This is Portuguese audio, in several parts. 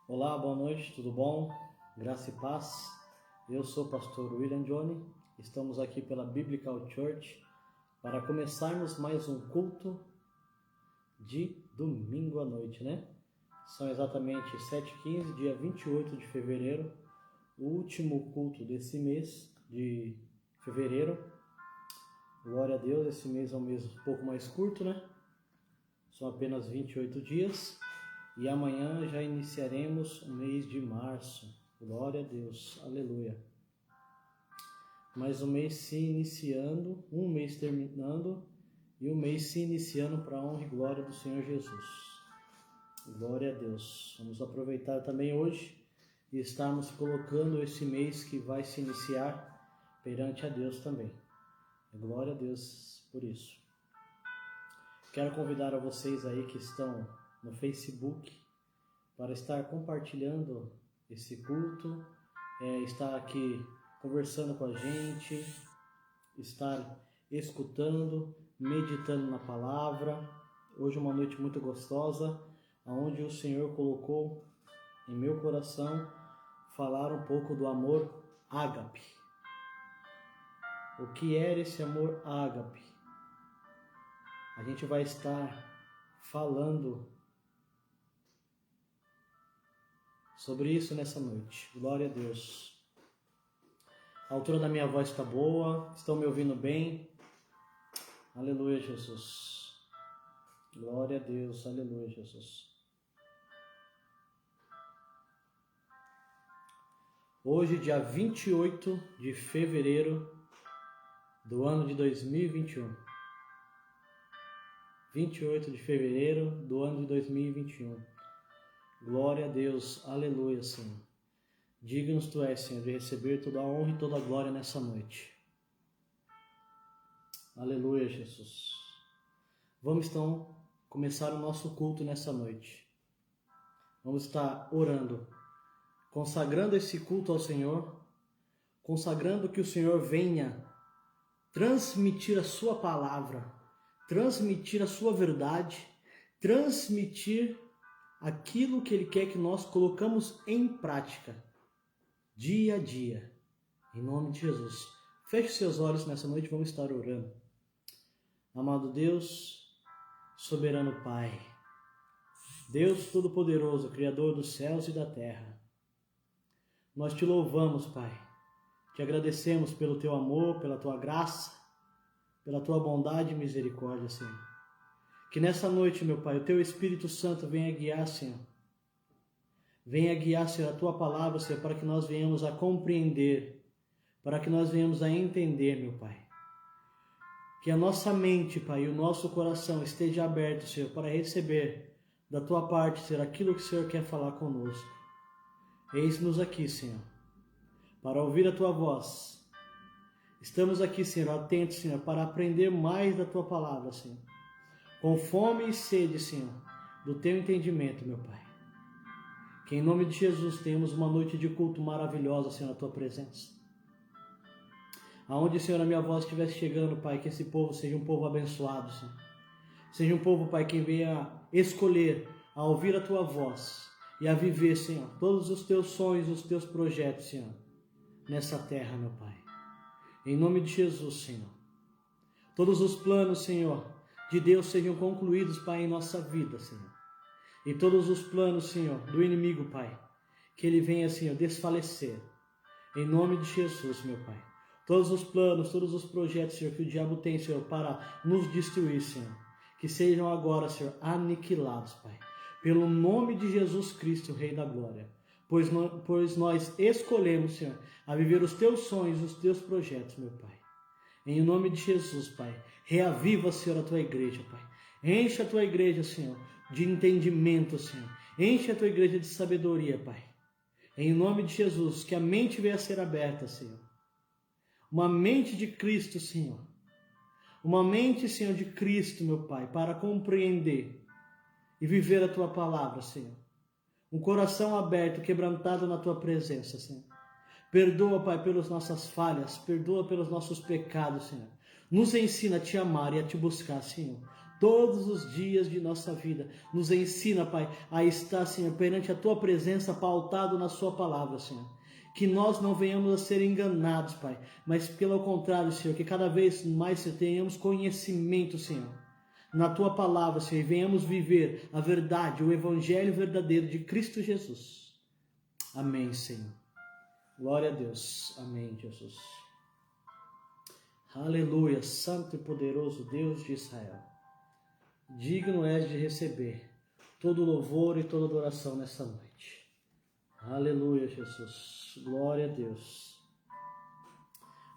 Olá, boa noite, tudo bom? Graça e paz. Eu sou o pastor William Johnny. Estamos aqui pela Biblical Church para começarmos mais um culto de domingo à noite, né? São exatamente 7h15, dia 28 de fevereiro, o último culto desse mês de fevereiro. Glória a Deus, esse mês é um mês um pouco mais curto, né? São apenas 28 dias. E amanhã já iniciaremos o mês de março. Glória a Deus, aleluia. Mais um mês se iniciando, um mês terminando e um mês se iniciando para a honra e glória do Senhor Jesus. Glória a Deus. Vamos aproveitar também hoje e estarmos colocando esse mês que vai se iniciar perante a Deus também. Glória a Deus por isso. Quero convidar a vocês aí que estão no Facebook para estar compartilhando esse culto, estar aqui conversando com a gente, estar escutando, meditando na palavra. Hoje é uma noite muito gostosa, onde o Senhor colocou em meu coração falar um pouco do amor ágape. O que é esse amor ágape? A gente vai estar falando sobre isso nessa noite. Glória a Deus. A altura da minha voz está boa. Estão me ouvindo bem? Aleluia, Jesus. Glória a Deus. Aleluia, Jesus. Hoje, dia 28 de fevereiro do ano de 2021. 28 de fevereiro do ano de 2021. Glória a Deus, aleluia, Senhor. Diga-nos tu és, Senhor, de receber toda a honra e toda a glória nessa noite. Aleluia, Jesus. Vamos então começar o nosso culto nessa noite. Vamos estar orando, consagrando esse culto ao Senhor, consagrando que o Senhor venha transmitir a sua palavra, transmitir a sua verdade, transmitir aquilo que Ele quer que nós colocamos em prática, dia a dia, em nome de Jesus. Feche seus olhos nessa noite, vamos estar orando. Amado Deus, soberano Pai, Deus Todo-Poderoso, Criador dos céus e da terra, nós te louvamos, Pai, te agradecemos pelo teu amor, pela tua graça, pela tua bondade e misericórdia, Senhor. Que nessa noite, meu Pai, o teu Espírito Santo venha guiar, Senhor. Venha guiar, Senhor, a tua palavra, Senhor, para que nós venhamos a compreender, para que nós venhamos a entender, meu Pai. Que a nossa mente, Pai, e o nosso coração esteja aberto, Senhor, para receber da tua parte, Senhor, aquilo que o Senhor quer falar conosco. Eis-nos aqui, Senhor, para ouvir a tua voz. Estamos aqui, Senhor, atentos, Senhor, para aprender mais da tua palavra, Senhor. Com fome e sede, Senhor, do teu entendimento, meu Pai. Que em nome de Jesus tenhamos uma noite de culto maravilhosa, Senhor, na tua presença. Aonde, Senhor, a minha voz estiver chegando, Pai, que esse povo seja um povo abençoado, Senhor. Seja um povo, Pai, que venha escolher a ouvir a tua voz e a viver, Senhor, todos os teus sonhos, os teus projetos, Senhor, nessa terra, meu Pai. Em nome de Jesus, Senhor. Todos os planos, Senhor, de Deus sejam concluídos, Pai, em nossa vida, Senhor. E todos os planos, Senhor, do inimigo, Pai, que ele venha, Senhor, desfalecer. Em nome de Jesus, meu Pai. Todos os planos, todos os projetos, Senhor, que o diabo tem, Senhor, para nos destruir, Senhor, que sejam agora, Senhor, aniquilados, Pai. Pelo nome de Jesus Cristo, Rei da Glória. Pois nós escolhemos, Senhor, a viver os teus sonhos, os teus projetos, meu Pai. Em nome de Jesus, Pai, reaviva, Senhor, a tua igreja, Pai. Enche a tua igreja, Senhor, de entendimento, Senhor. Enche a tua igreja de sabedoria, Pai. Em nome de Jesus, que a mente venha a ser aberta, Senhor. Uma mente de Cristo, Senhor. Uma mente, Senhor, de Cristo, meu Pai, para compreender e viver a tua palavra, Senhor. Um coração aberto, quebrantado na tua presença, Senhor. Perdoa, Pai, pelas nossas falhas, perdoa pelos nossos pecados, Senhor. Nos ensina a te amar e a te buscar, Senhor, todos os dias de nossa vida. Nos ensina, Pai, a estar, Senhor, perante a Tua presença, pautado na Sua palavra, Senhor. Que nós não venhamos a ser enganados, Pai, mas pelo contrário, Senhor, que cada vez mais, Senhor, tenhamos conhecimento, Senhor, na Tua palavra, Senhor, e venhamos viver a verdade, o Evangelho verdadeiro de Cristo Jesus. Amém, Senhor. Glória a Deus. Amém, Jesus. Aleluia, Santo e poderoso Deus de Israel. Digno és de receber todo louvor e toda adoração nessa noite. Aleluia, Jesus. Glória a Deus.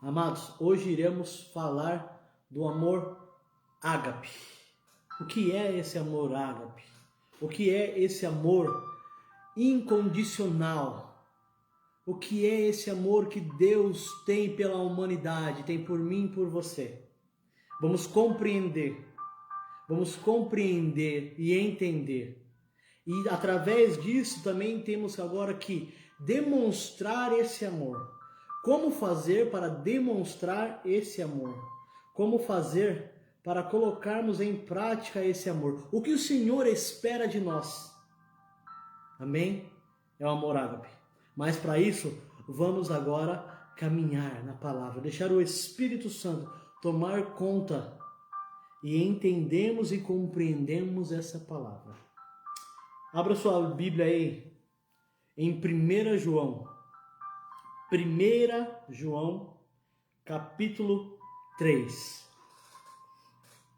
Amados, hoje iremos falar do amor ágape. O que é esse amor ágape? O que é esse amor incondicional? O que é esse amor que Deus tem pela humanidade, tem por mim e por você? Vamos compreender e entender. E através disso também temos agora que demonstrar esse amor. Como fazer para demonstrar esse amor? Como fazer para colocarmos em prática esse amor? O que o Senhor espera de nós? Amém? É o amor ágape. Mas para isso, vamos agora caminhar na palavra, deixar o Espírito Santo tomar conta e entendemos e compreendemos essa palavra. Abra sua Bíblia aí em 1 João. 1 João, capítulo 3.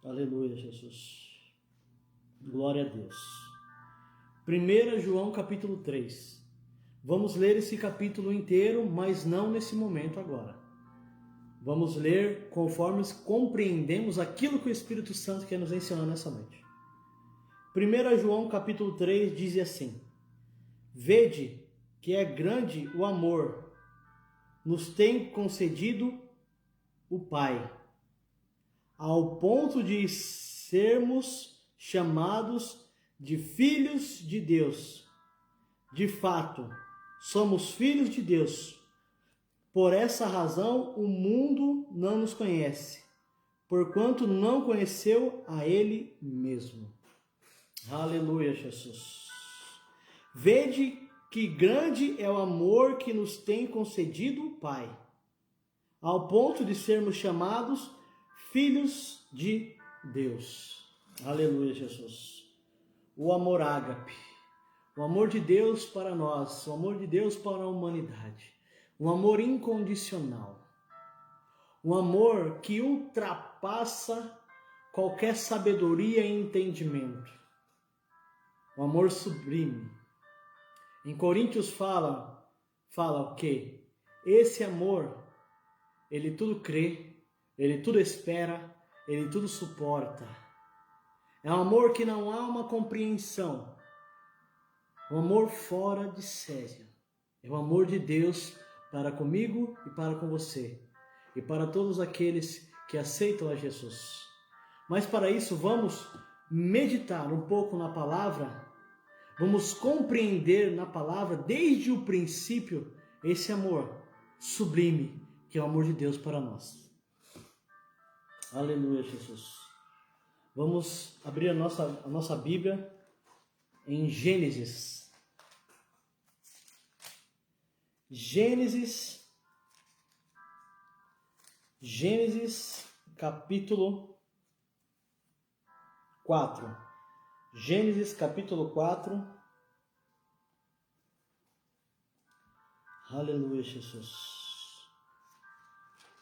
Aleluia, Jesus. Glória a Deus. 1 João, capítulo 3. Vamos ler esse capítulo inteiro, mas não nesse momento agora. Vamos ler conforme compreendemos aquilo que o Espírito Santo quer nos ensinar nessa noite. 1 João capítulo 3 diz assim: Vede que é grande o amor nos tem concedido o Pai, ao ponto de sermos chamados de filhos de Deus. De fato, somos filhos de Deus. Por essa razão, o mundo não nos conhece, porquanto não conheceu a Ele mesmo. Aleluia, Jesus. Vede que grande é o amor que nos tem concedido o Pai, ao ponto de sermos chamados filhos de Deus. Aleluia, Jesus. O amor ágape. O amor de Deus para nós, o amor de Deus para a humanidade, um amor incondicional, um amor que ultrapassa qualquer sabedoria e entendimento, um amor sublime. Em Coríntios fala o quê? Esse amor, ele tudo crê, ele tudo espera, ele tudo suporta. É um amor que não há uma compreensão. Um amor fora de série. É o amor de Deus para comigo e para com você. E para todos aqueles que aceitam a Jesus. Mas para isso vamos meditar um pouco na palavra. Vamos compreender na palavra desde o princípio esse amor sublime que é o amor de Deus para nós. Aleluia, Jesus. Vamos abrir a nossa Bíblia em Gênesis. Gênesis capítulo 4. Gênesis capítulo 4. Aleluia, Jesus.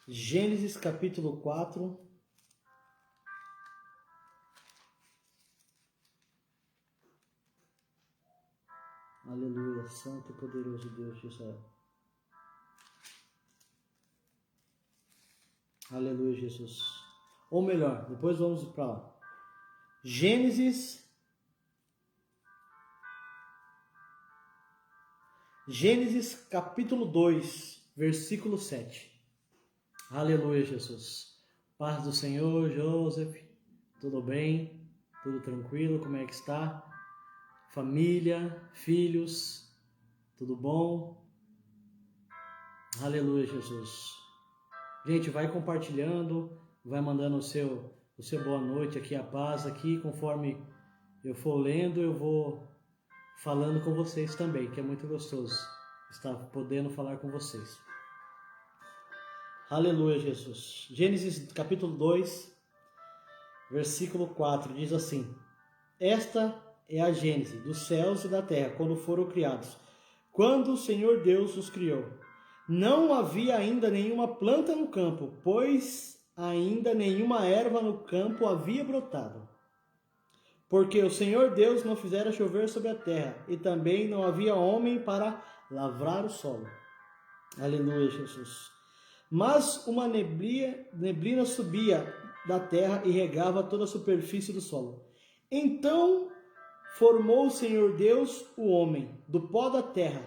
Gênesis capítulo 4. Aleluia, Santo e poderoso Deus de Israel. Aleluia, Jesus. Ou melhor, depois vamos para lá. Gênesis capítulo 2, versículo 7. Aleluia, Jesus. Paz do Senhor, Joseph. Tudo bem? Tudo tranquilo? Como é que está? Família, filhos, tudo bom? Aleluia, Jesus. Gente, vai compartilhando, vai mandando o o seu boa noite aqui, a paz aqui, conforme eu for lendo, eu vou falando com vocês também, que é muito gostoso estar podendo falar com vocês. Aleluia, Jesus. Gênesis capítulo 2, versículo 4, diz assim: Esta é a gênese dos céus e da terra, quando foram criados. Quando o Senhor Deus os criou, não havia ainda nenhuma planta no campo, pois ainda nenhuma erva no campo havia brotado. Porque o Senhor Deus não fizera chover sobre a terra, e também não havia homem para lavrar o solo. Aleluia, Jesus. Mas uma neblina subia da terra e regava toda a superfície do solo. Então formou o Senhor Deus o homem do pó da terra,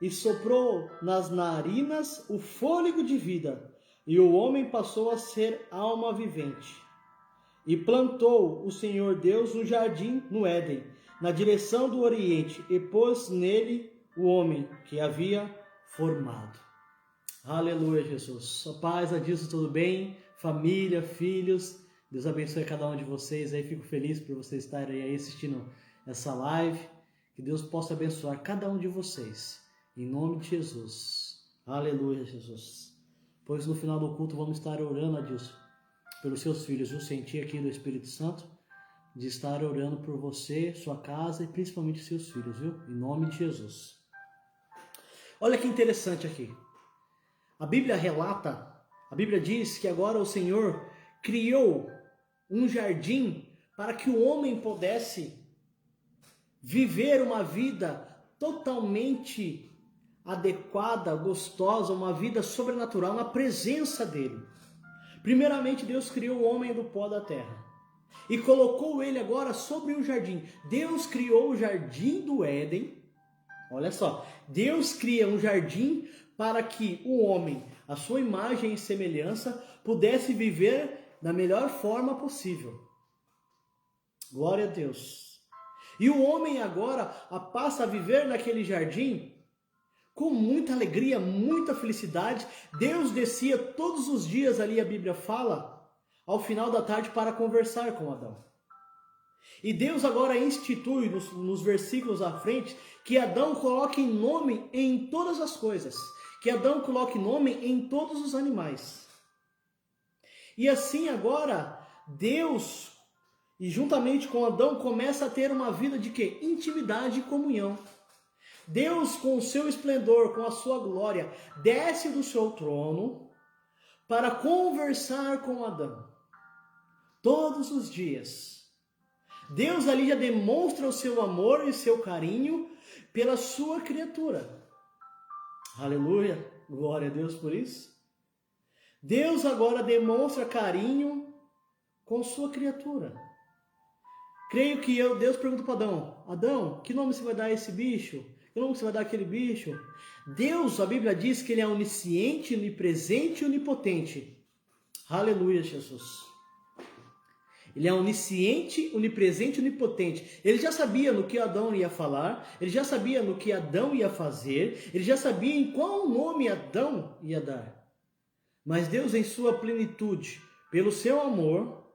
e soprou nas narinas o fôlego de vida, e o homem passou a ser alma vivente. E plantou o Senhor Deus um jardim no Éden, na direção do Oriente, e pôs nele o homem que havia formado. Aleluia, Jesus. A paz, a Deus, tudo bem? Família, filhos, Deus abençoe cada um de vocês. Aí fico feliz por vocês estarem aí assistindo essa live. Que Deus possa abençoar cada um de vocês. Em nome de Jesus. Aleluia, Jesus. Pois no final do culto vamos estar orando a Deus pelos seus filhos. Eu senti aqui do Espírito Santo de estar orando por você, sua casa e principalmente seus filhos, viu? Em nome de Jesus. Olha que interessante aqui. A Bíblia relata, a Bíblia diz que agora o Senhor criou um jardim para que o homem pudesse viver uma vida totalmente adequada, gostosa, uma vida sobrenatural na presença dele. Primeiramente, Deus criou o homem do pó da terra e colocou ele agora sobre um jardim. Deus criou o jardim do Éden. Olha só, Deus cria um jardim para que o homem, a sua imagem e semelhança, pudesse viver da melhor forma possível. Glória a Deus. E o homem agora passa a viver naquele jardim com muita alegria, muita felicidade. Deus descia todos os dias, ali a Bíblia fala, ao final da tarde para conversar com Adão. E Deus agora institui nos versículos à frente que Adão coloque nome em todas as coisas, que Adão coloque nome em todos os animais. E assim agora Deus, e juntamente com Adão, começa a ter uma vida de quê? Intimidade e comunhão. Deus, com o seu esplendor, com a sua glória, desce do seu trono para conversar com Adão. Todos os dias. Deus ali já demonstra o seu amor e seu carinho pela sua criatura. Aleluia, glória a Deus por isso. Deus agora demonstra carinho com sua criatura. Creio que Deus pergunta para Adão: Adão, que nome você vai dar a esse bicho? Que nome você vai dar àquele bicho? Deus, a Bíblia diz que ele é onisciente, onipresente e onipotente. Aleluia, Jesus. Ele é onisciente, onipresente e onipotente. Ele já sabia no que Adão ia falar, ele já sabia no que Adão ia fazer, ele já sabia em qual nome Adão ia dar. Mas Deus, em sua plenitude, pelo seu amor,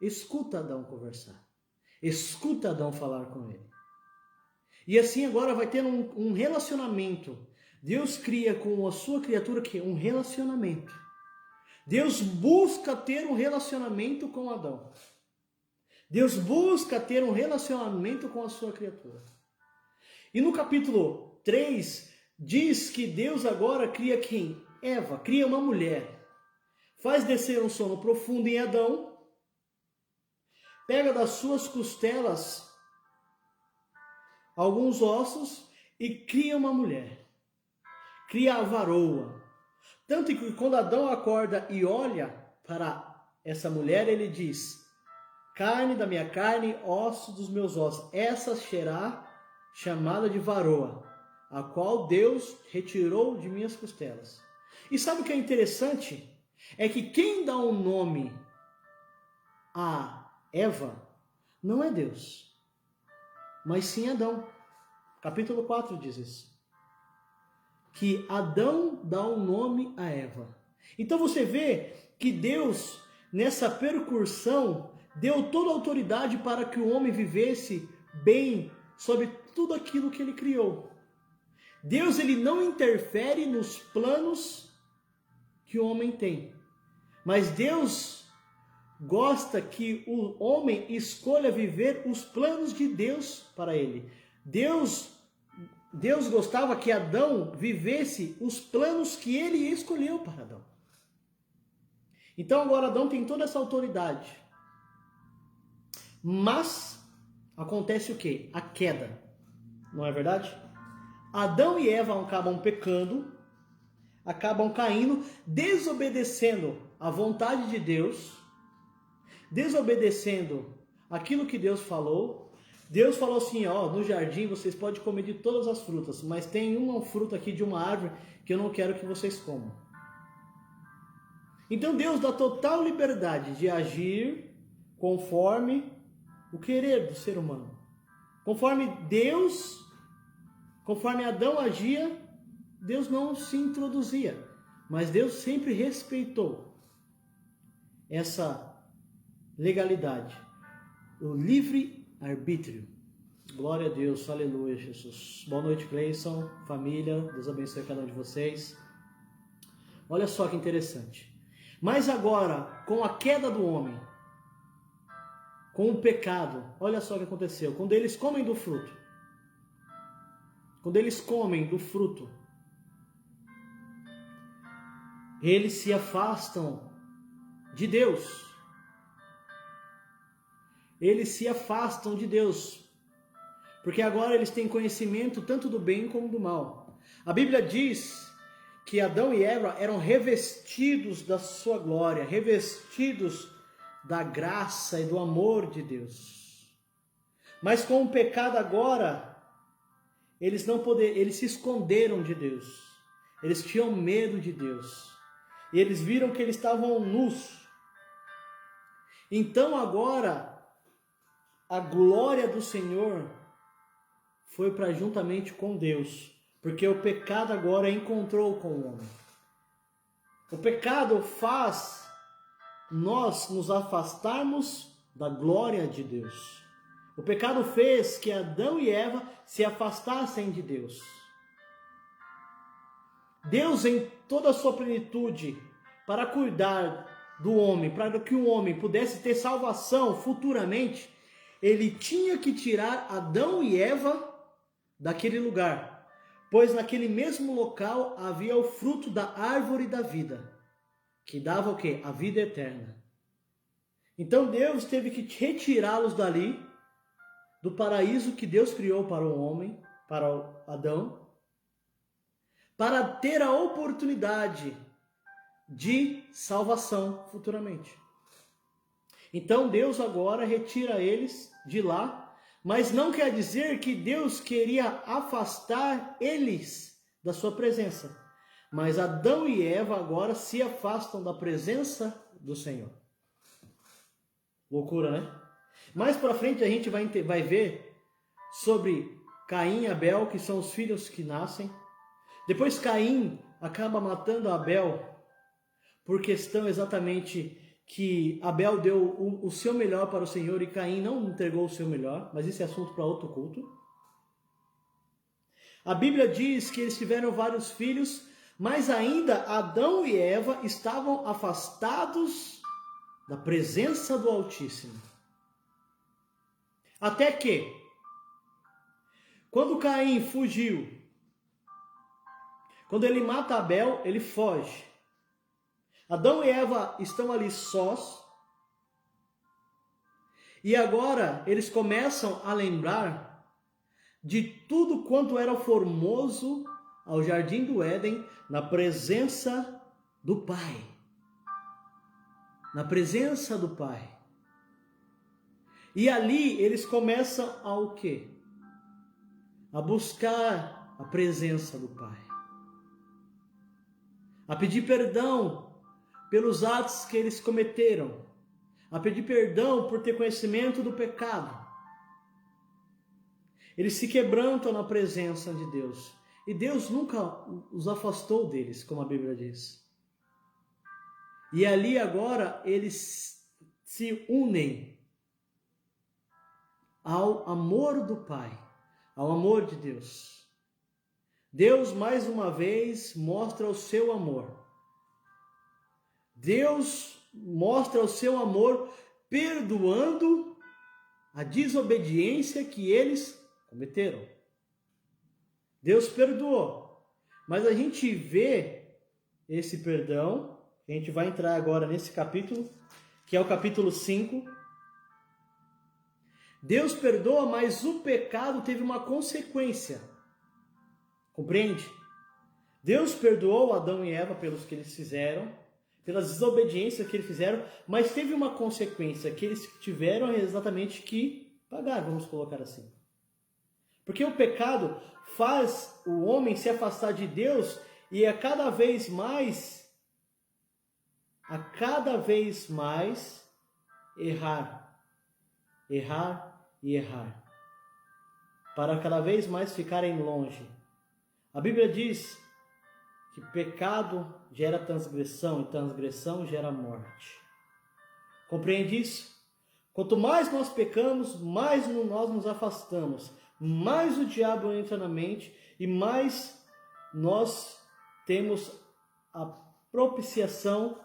escuta Adão conversar. Escuta Adão falar com ele. E assim agora vai ter um relacionamento. Deus cria com a sua criatura que um relacionamento. Deus busca ter um relacionamento com Adão. Deus busca ter um relacionamento com a sua criatura. E no capítulo 3, diz que Deus agora cria quem? Eva, cria uma mulher. Faz descer um sono profundo em Adão. Pega das suas costelas alguns ossos e cria uma mulher. Cria a varoa. Tanto que quando Adão acorda e olha para essa mulher, ele diz: carne da minha carne, osso dos meus ossos. Essa será chamada de varoa, a qual Deus retirou de minhas costelas. E sabe o que é interessante? É que quem dá um nome a Eva não é Deus, mas sim Adão. Capítulo 4 diz isso. Que Adão dá um nome a Eva. Então você vê que Deus nessa percussão, deu toda a autoridade para que o homem vivesse bem sobre tudo aquilo que ele criou. Deus, ele não interfere nos planos que o homem tem. Mas Deus gosta que o homem escolha viver os planos de Deus para ele. Deus gostava que Adão vivesse os planos que ele escolheu para Adão. Então agora Adão tem toda essa autoridade. Mas acontece o quê? A queda. Não é verdade? Adão e Eva acabam pecando, acabam caindo, desobedecendo a vontade de Deus, desobedecendo aquilo que Deus falou. Deus falou assim, no jardim vocês podem comer de todas as frutas, mas tem uma fruta aqui de uma árvore que eu não quero que vocês comam. Então Deus dá total liberdade de agir conforme o querer do ser humano. Conforme Adão agia, Deus não se introduzia, mas Deus sempre respeitou essa legalidade, o livre-arbítrio. Glória a Deus, aleluia, Jesus. Boa noite, Cleison, família, Deus abençoe cada um de vocês. Olha só que interessante. Mas agora, com a queda do homem, com o pecado, olha só o que aconteceu. Quando eles comem do fruto, eles se afastam de Deus. Eles se afastam de Deus, porque agora eles têm conhecimento tanto do bem como do mal. A Bíblia diz que Adão e Eva eram revestidos da sua glória, revestidos da graça e do amor de Deus. Mas com o pecado agora, eles se esconderam de Deus. Eles tinham medo de Deus. E eles viram que eles estavam nus. Então agora, a glória do Senhor foi para juntamente com Deus, porque o pecado agora encontrou com o homem. O pecado faz nós nos afastarmos da glória de Deus. O pecado fez que Adão e Eva se afastassem de Deus. Deus, em toda a sua plenitude, para cuidar do homem, para que o homem pudesse ter salvação futuramente, ele tinha que tirar Adão e Eva daquele lugar, pois naquele mesmo local havia o fruto da árvore da vida, que dava o quê? A vida eterna. Então Deus teve que retirá-los dali, do paraíso que Deus criou para o homem, para Adão, para ter a oportunidade de salvação futuramente. Então Deus agora retira eles de lá, mas não quer dizer que Deus queria afastar eles da sua presença. Mas Adão e Eva agora se afastam da presença do Senhor. Loucura, né? Mais para frente a gente vai ver sobre Caim e Abel, que são os filhos que nascem. Depois Caim acaba matando Abel por questão exatamente que Abel deu o seu melhor para o Senhor e Caim não entregou o seu melhor, mas isso é assunto para outro culto. A Bíblia diz que eles tiveram vários filhos, mas ainda Adão e Eva estavam afastados da presença do Altíssimo. Até que, quando Caim fugiu, quando ele mata Abel, ele foge. Adão e Eva estão ali sós. E agora eles começam a lembrar de tudo quanto era formoso ao jardim do Éden, na presença do Pai. Na presença do Pai. E ali eles começam a o quê? A buscar a presença do Pai. A pedir perdão pelos atos que eles cometeram. A pedir perdão por ter conhecimento do pecado. Eles se quebrantam na presença de Deus. E Deus nunca os afastou deles, como a Bíblia diz. E ali agora eles se unem ao amor do Pai, ao amor de Deus. Deus mais uma vez mostra o seu amor. Deus mostra o seu amor perdoando a desobediência que eles cometeram. Deus perdoou, mas a gente vê esse perdão, a gente vai entrar agora nesse capítulo, que é o capítulo 5. Deus perdoa, mas o pecado teve uma consequência. Compreende? Deus perdoou Adão e Eva pelos que eles fizeram, pelas desobediências que eles fizeram, mas teve uma consequência que eles tiveram exatamente que pagar, vamos colocar assim. Porque o pecado faz o homem se afastar de Deus e a cada vez mais errar e errar, para cada vez mais ficarem longe. A Bíblia diz que pecado gera transgressão e transgressão gera morte. Compreende isso? Quanto mais nós pecamos, mais nós nos afastamos, mais o diabo entra na mente e mais nós temos a propiciação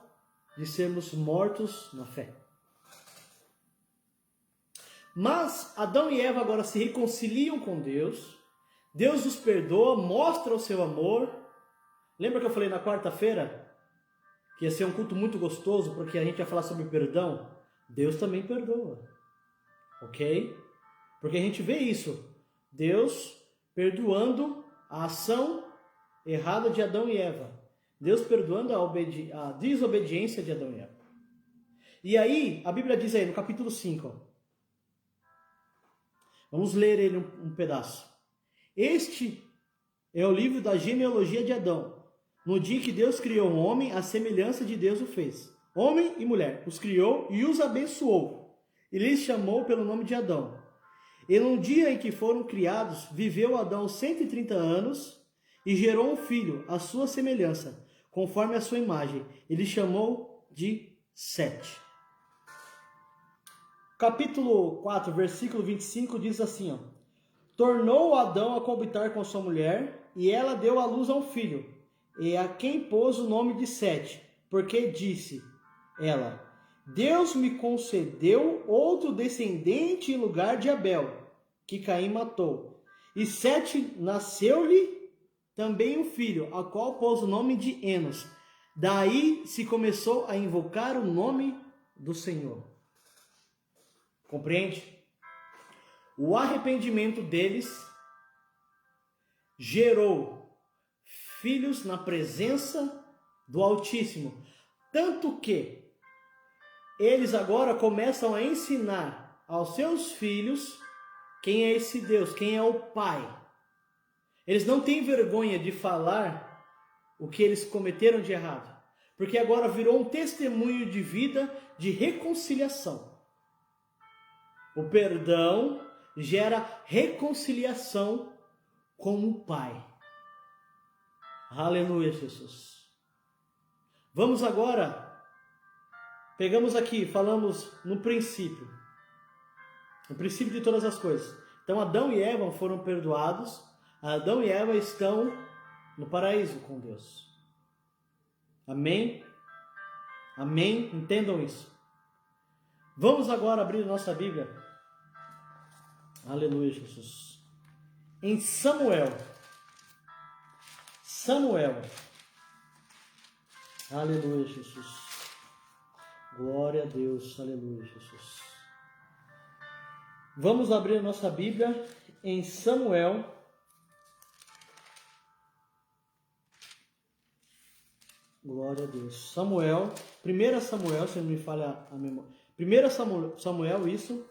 de sermos mortos na fé. Mas Adão e Eva agora se reconciliam com Deus, Deus os perdoa, mostra o seu amor. Lembra que eu falei na quarta-feira que ia ser um culto muito gostoso porque a gente ia falar sobre perdão? Deus também perdoa, ok? Porque a gente vê isso, Deus perdoando a ação errada de Adão e Eva, Deus perdoando a desobediência de Adão e Eva. E aí, a Bíblia diz aí no capítulo 5, vamos ler ele um pedaço. Este é o livro da genealogia de Adão. No dia que Deus criou o homem, a semelhança de Deus o fez. Homem e mulher, os criou e os abençoou. E lhes chamou pelo nome de Adão. E no dia em que foram criados, viveu Adão 130 anos e gerou um filho, à sua semelhança, conforme a sua imagem. Ele chamou de Sete. Capítulo 4, versículo 25 diz assim, ó: tornou Adão a coabitar com sua mulher, e ela deu à luz a um filho, e a quem pôs o nome de Sete, porque disse ela: Deus me concedeu outro descendente em lugar de Abel, que Caim matou. E Sete nasceu-lhe também um filho, a qual pôs o nome de Enos. Daí se começou a invocar o nome do Senhor. Compreende? O arrependimento deles gerou filhos na presença do Altíssimo. Tanto que eles agora começam a ensinar aos seus filhos quem é esse Deus, quem é o Pai. Eles não têm vergonha de falar o que eles cometeram de errado, porque agora virou um testemunho de vida de reconciliação. O perdão gera reconciliação com o Pai. Aleluia, Jesus. Vamos agora, pegamos aqui, falamos no princípio de todas as coisas. Então Adão e Eva foram perdoados, Adão e Eva estão no paraíso com Deus. Amém? Amém? Entendam isso. Vamos agora abrir nossa Bíblia. Aleluia, Jesus. Em Samuel. Aleluia, Jesus. Glória a Deus. Aleluia, Jesus. Vamos abrir nossa Bíblia em Samuel. Glória a Deus. Samuel, 1 Samuel, se não me falha a memória. 1 Samuel, isso.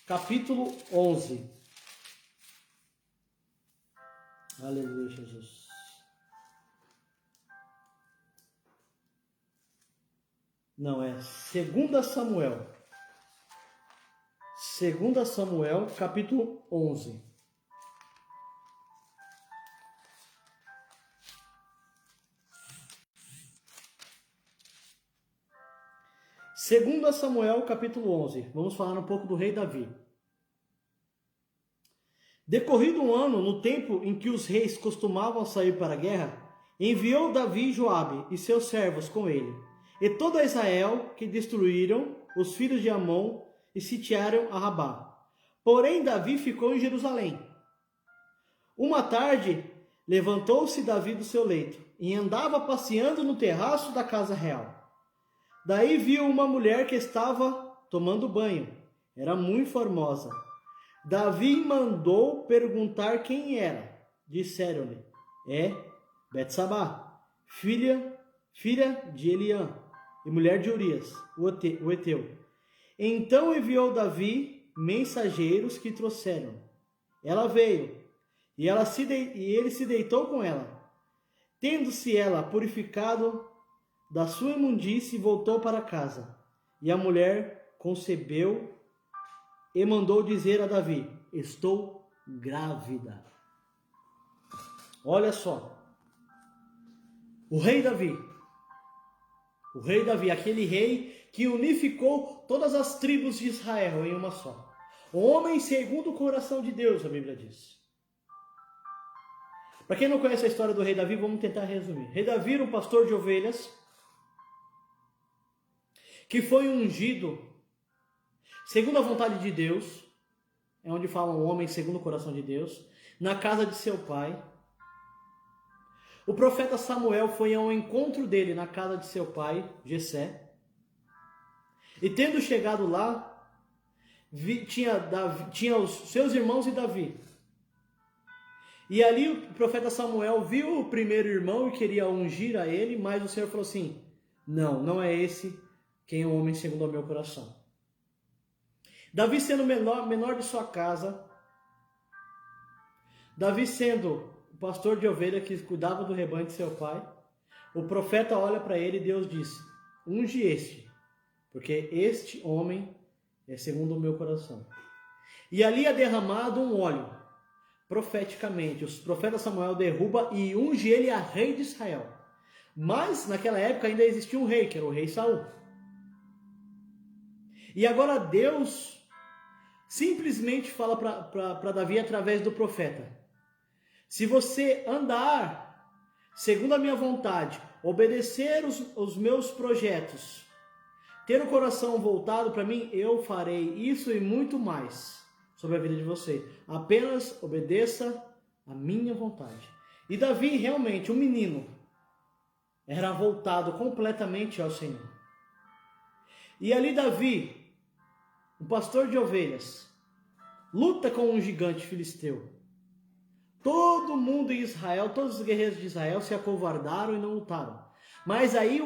Capítulo 11. Aleluia, Jesus. Não, é 2 Samuel. 2 Samuel, capítulo 11. 2 Samuel, capítulo 11. Vamos falar um pouco do rei Davi. Decorrido um ano, no tempo em que os reis costumavam sair para a guerra, enviou Davi Joabe e seus servos com ele, e toda Israel, que destruíram os filhos de Amon e sitiaram a Rabá. Porém, Davi ficou em Jerusalém. Uma tarde, levantou-se Davi do seu leito e andava passeando no terraço da casa real. Daí viu uma mulher que estava tomando banho. Era muito formosa. Davi mandou perguntar quem era. Disseram-lhe: é Betsabá, filha de Eliã e mulher de Urias, o heteu. Então enviou Davi mensageiros que trouxeram. Ela veio, e ele se deitou com ela. Tendo-se ela purificado da sua imundície, voltou para casa. E a mulher concebeu e mandou dizer a Davi: estou grávida. Olha só. O rei Davi, aquele rei que unificou todas as tribos de Israel em uma só. O homem segundo o coração de Deus, a Bíblia diz. Para quem não conhece a história do rei Davi, vamos tentar resumir. Rei Davi era um pastor de ovelhas que foi ungido segundo a vontade de Deus, é onde fala um homem segundo o coração de Deus, na casa de seu pai. O profeta Samuel foi ao encontro dele na casa de seu pai, Jessé. E tendo chegado lá, tinha os seus irmãos e Davi. E ali o profeta Samuel viu o primeiro irmão e queria ungir a ele, mas o Senhor falou assim: não é esse quem é o homem segundo o meu coração. Davi sendo menor de sua casa, Davi sendo o pastor de ovelha que cuidava do rebanho de seu pai, o profeta olha para ele e Deus disse: unge este, porque este homem é segundo o meu coração. E ali é derramado um óleo, profeticamente. O profeta Samuel derruba e unge ele a rei de Israel. Mas naquela época ainda existia um rei, que era o rei Saul. E agora Deus simplesmente fala para Davi através do profeta: se você andar segundo a minha vontade, obedecer os meus projetos, ter o coração voltado para mim, eu farei isso e muito mais sobre a vida de você. Apenas obedeça a minha vontade. E Davi, realmente, um menino, era voltado completamente ao Senhor. E ali Davi, um pastor de ovelhas, luta com um gigante filisteu. Todo mundo em Israel, todos os guerreiros de Israel se acovardaram e não lutaram. Mas aí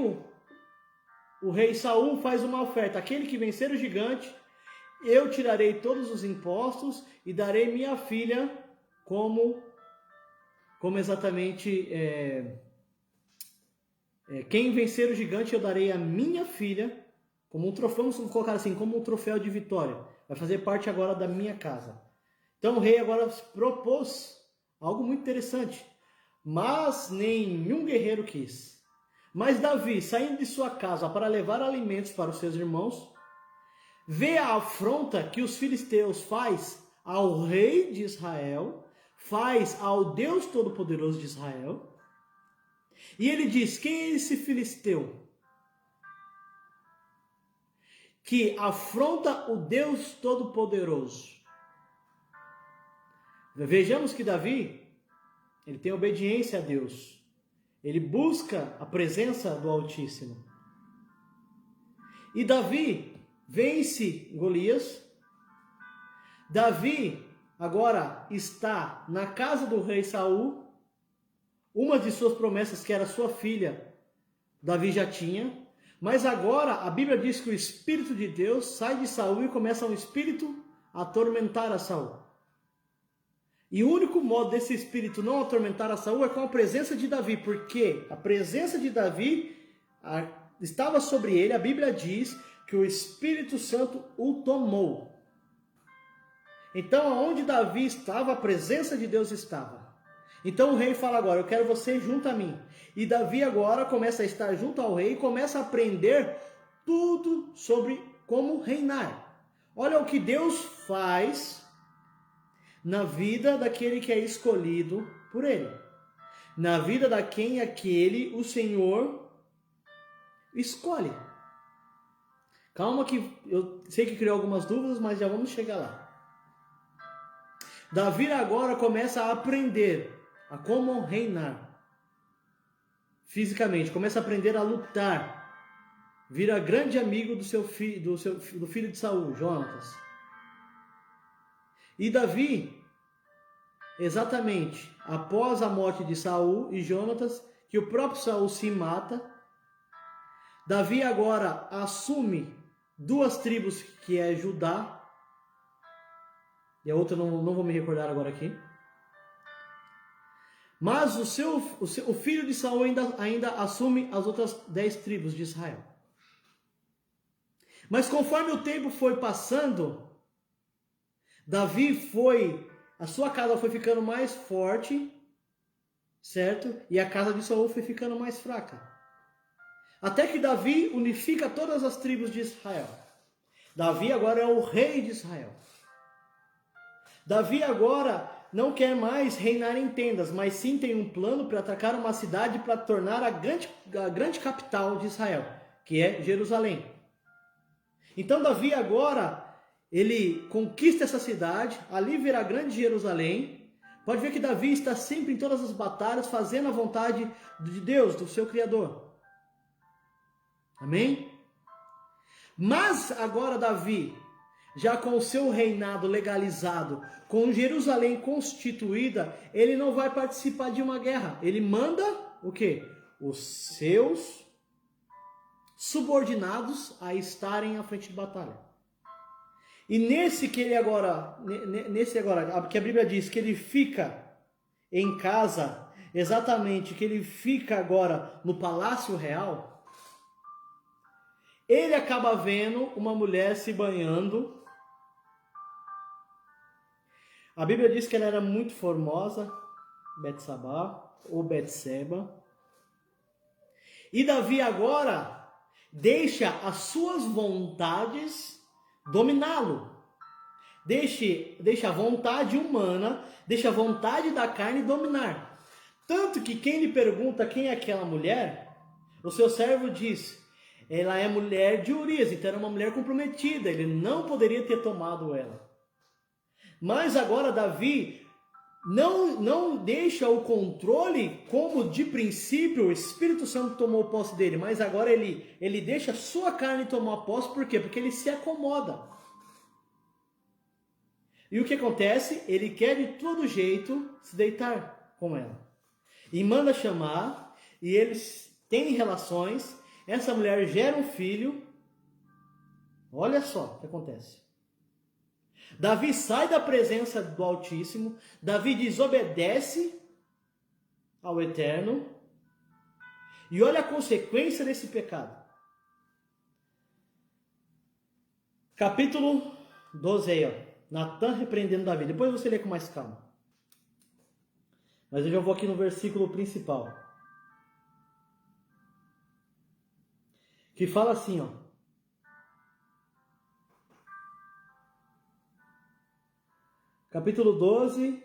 o rei Saul faz uma oferta: aquele que vencer o gigante, eu tirarei todos os impostos e darei minha filha como exatamente... quem vencer o gigante, eu darei a minha filha como um troféu, vamos colocar assim, como um troféu de vitória. Vai fazer parte agora da minha casa. Então o rei agora propôs algo muito interessante, mas nenhum guerreiro quis. Mas Davi, saindo de sua casa para levar alimentos para os seus irmãos, vê a afronta que os filisteus faz ao rei de Israel, faz ao Deus Todo-Poderoso de Israel, e ele diz: quem é esse filisteu que afronta o Deus Todo-Poderoso? Vejamos que Davi, ele tem obediência a Deus. Ele busca a presença do Altíssimo. E Davi vence Golias. Davi agora está na casa do rei Saul. Uma de suas promessas, que era sua filha, Davi já tinha. Mas agora a Bíblia diz que o Espírito de Deus sai de Saul e começa um espírito a atormentar a Saul. E o único modo desse espírito não atormentar a Saul é com a presença de Davi, porque a presença de Davi estava sobre ele. A Bíblia diz que o Espírito Santo o tomou. Então, aonde Davi estava, a presença de Deus estava. Então o rei fala agora: eu quero você junto a mim. E Davi agora começa a estar junto ao rei e começa a aprender tudo sobre como reinar. Olha o que Deus faz na vida daquele que é escolhido por Ele. Na vida da quem aquele o Senhor escolhe. Calma que eu sei que criou algumas dúvidas, mas já vamos chegar lá. Davi agora começa a aprender a como reinar. Fisicamente, começa a aprender a lutar. Vira grande amigo do filho de Saul, Jonatas. E Davi, exatamente, após a morte de Saul e Jonatas, que o próprio Saul se mata, Davi agora assume duas tribos, que é Judá, e a outra não vou me recordar agora aqui. Mas o filho de Saul ainda assume as outras 10 tribos de Israel. Mas conforme o tempo foi passando, a sua casa foi ficando mais forte, certo? E a casa de Saul foi ficando mais fraca. Até que Davi unifica todas as tribos de Israel. Davi agora é o rei de Israel. Davi agora não quer mais reinar em tendas, mas sim tem um plano para atacar uma cidade para tornar a grande capital de Israel, que é Jerusalém. Então Davi agora, ele conquista essa cidade, ali virá a grande Jerusalém. Pode ver que Davi está sempre em todas as batalhas, fazendo a vontade de Deus, do seu Criador. Amém? Mas agora Davi, já com o seu reinado legalizado, com Jerusalém constituída, ele não vai participar de uma guerra. Ele manda o quê? Os seus subordinados a estarem à frente de batalha. E que a Bíblia diz que ele fica em casa, exatamente, que ele fica agora no palácio real, ele acaba vendo uma mulher se banhando. A Bíblia diz que ela era muito formosa, Betsabá ou Betseba. E Davi agora deixa as suas vontades dominá-lo. Deixa a vontade humana, deixa a vontade da carne dominar. Tanto que quem lhe pergunta quem é aquela mulher, o seu servo diz: ela é mulher de Urias, então era uma mulher comprometida, ele não poderia ter tomado ela. Mas agora Davi não deixa o controle, como de princípio o Espírito Santo tomou posse dele, mas agora ele deixa a sua carne tomar posse. Por quê? Porque ele se acomoda. E o que acontece? Ele quer de todo jeito se deitar com ela. E manda chamar, e eles têm relações, essa mulher gera um filho. Olha só o que acontece. Davi sai da presença do Altíssimo, Davi desobedece ao Eterno, e olha a consequência desse pecado. Capítulo 12 aí, ó. Natan repreendendo Davi. Depois você lê com mais calma. Mas eu já vou aqui no versículo principal, que fala assim, ó. Capítulo 12,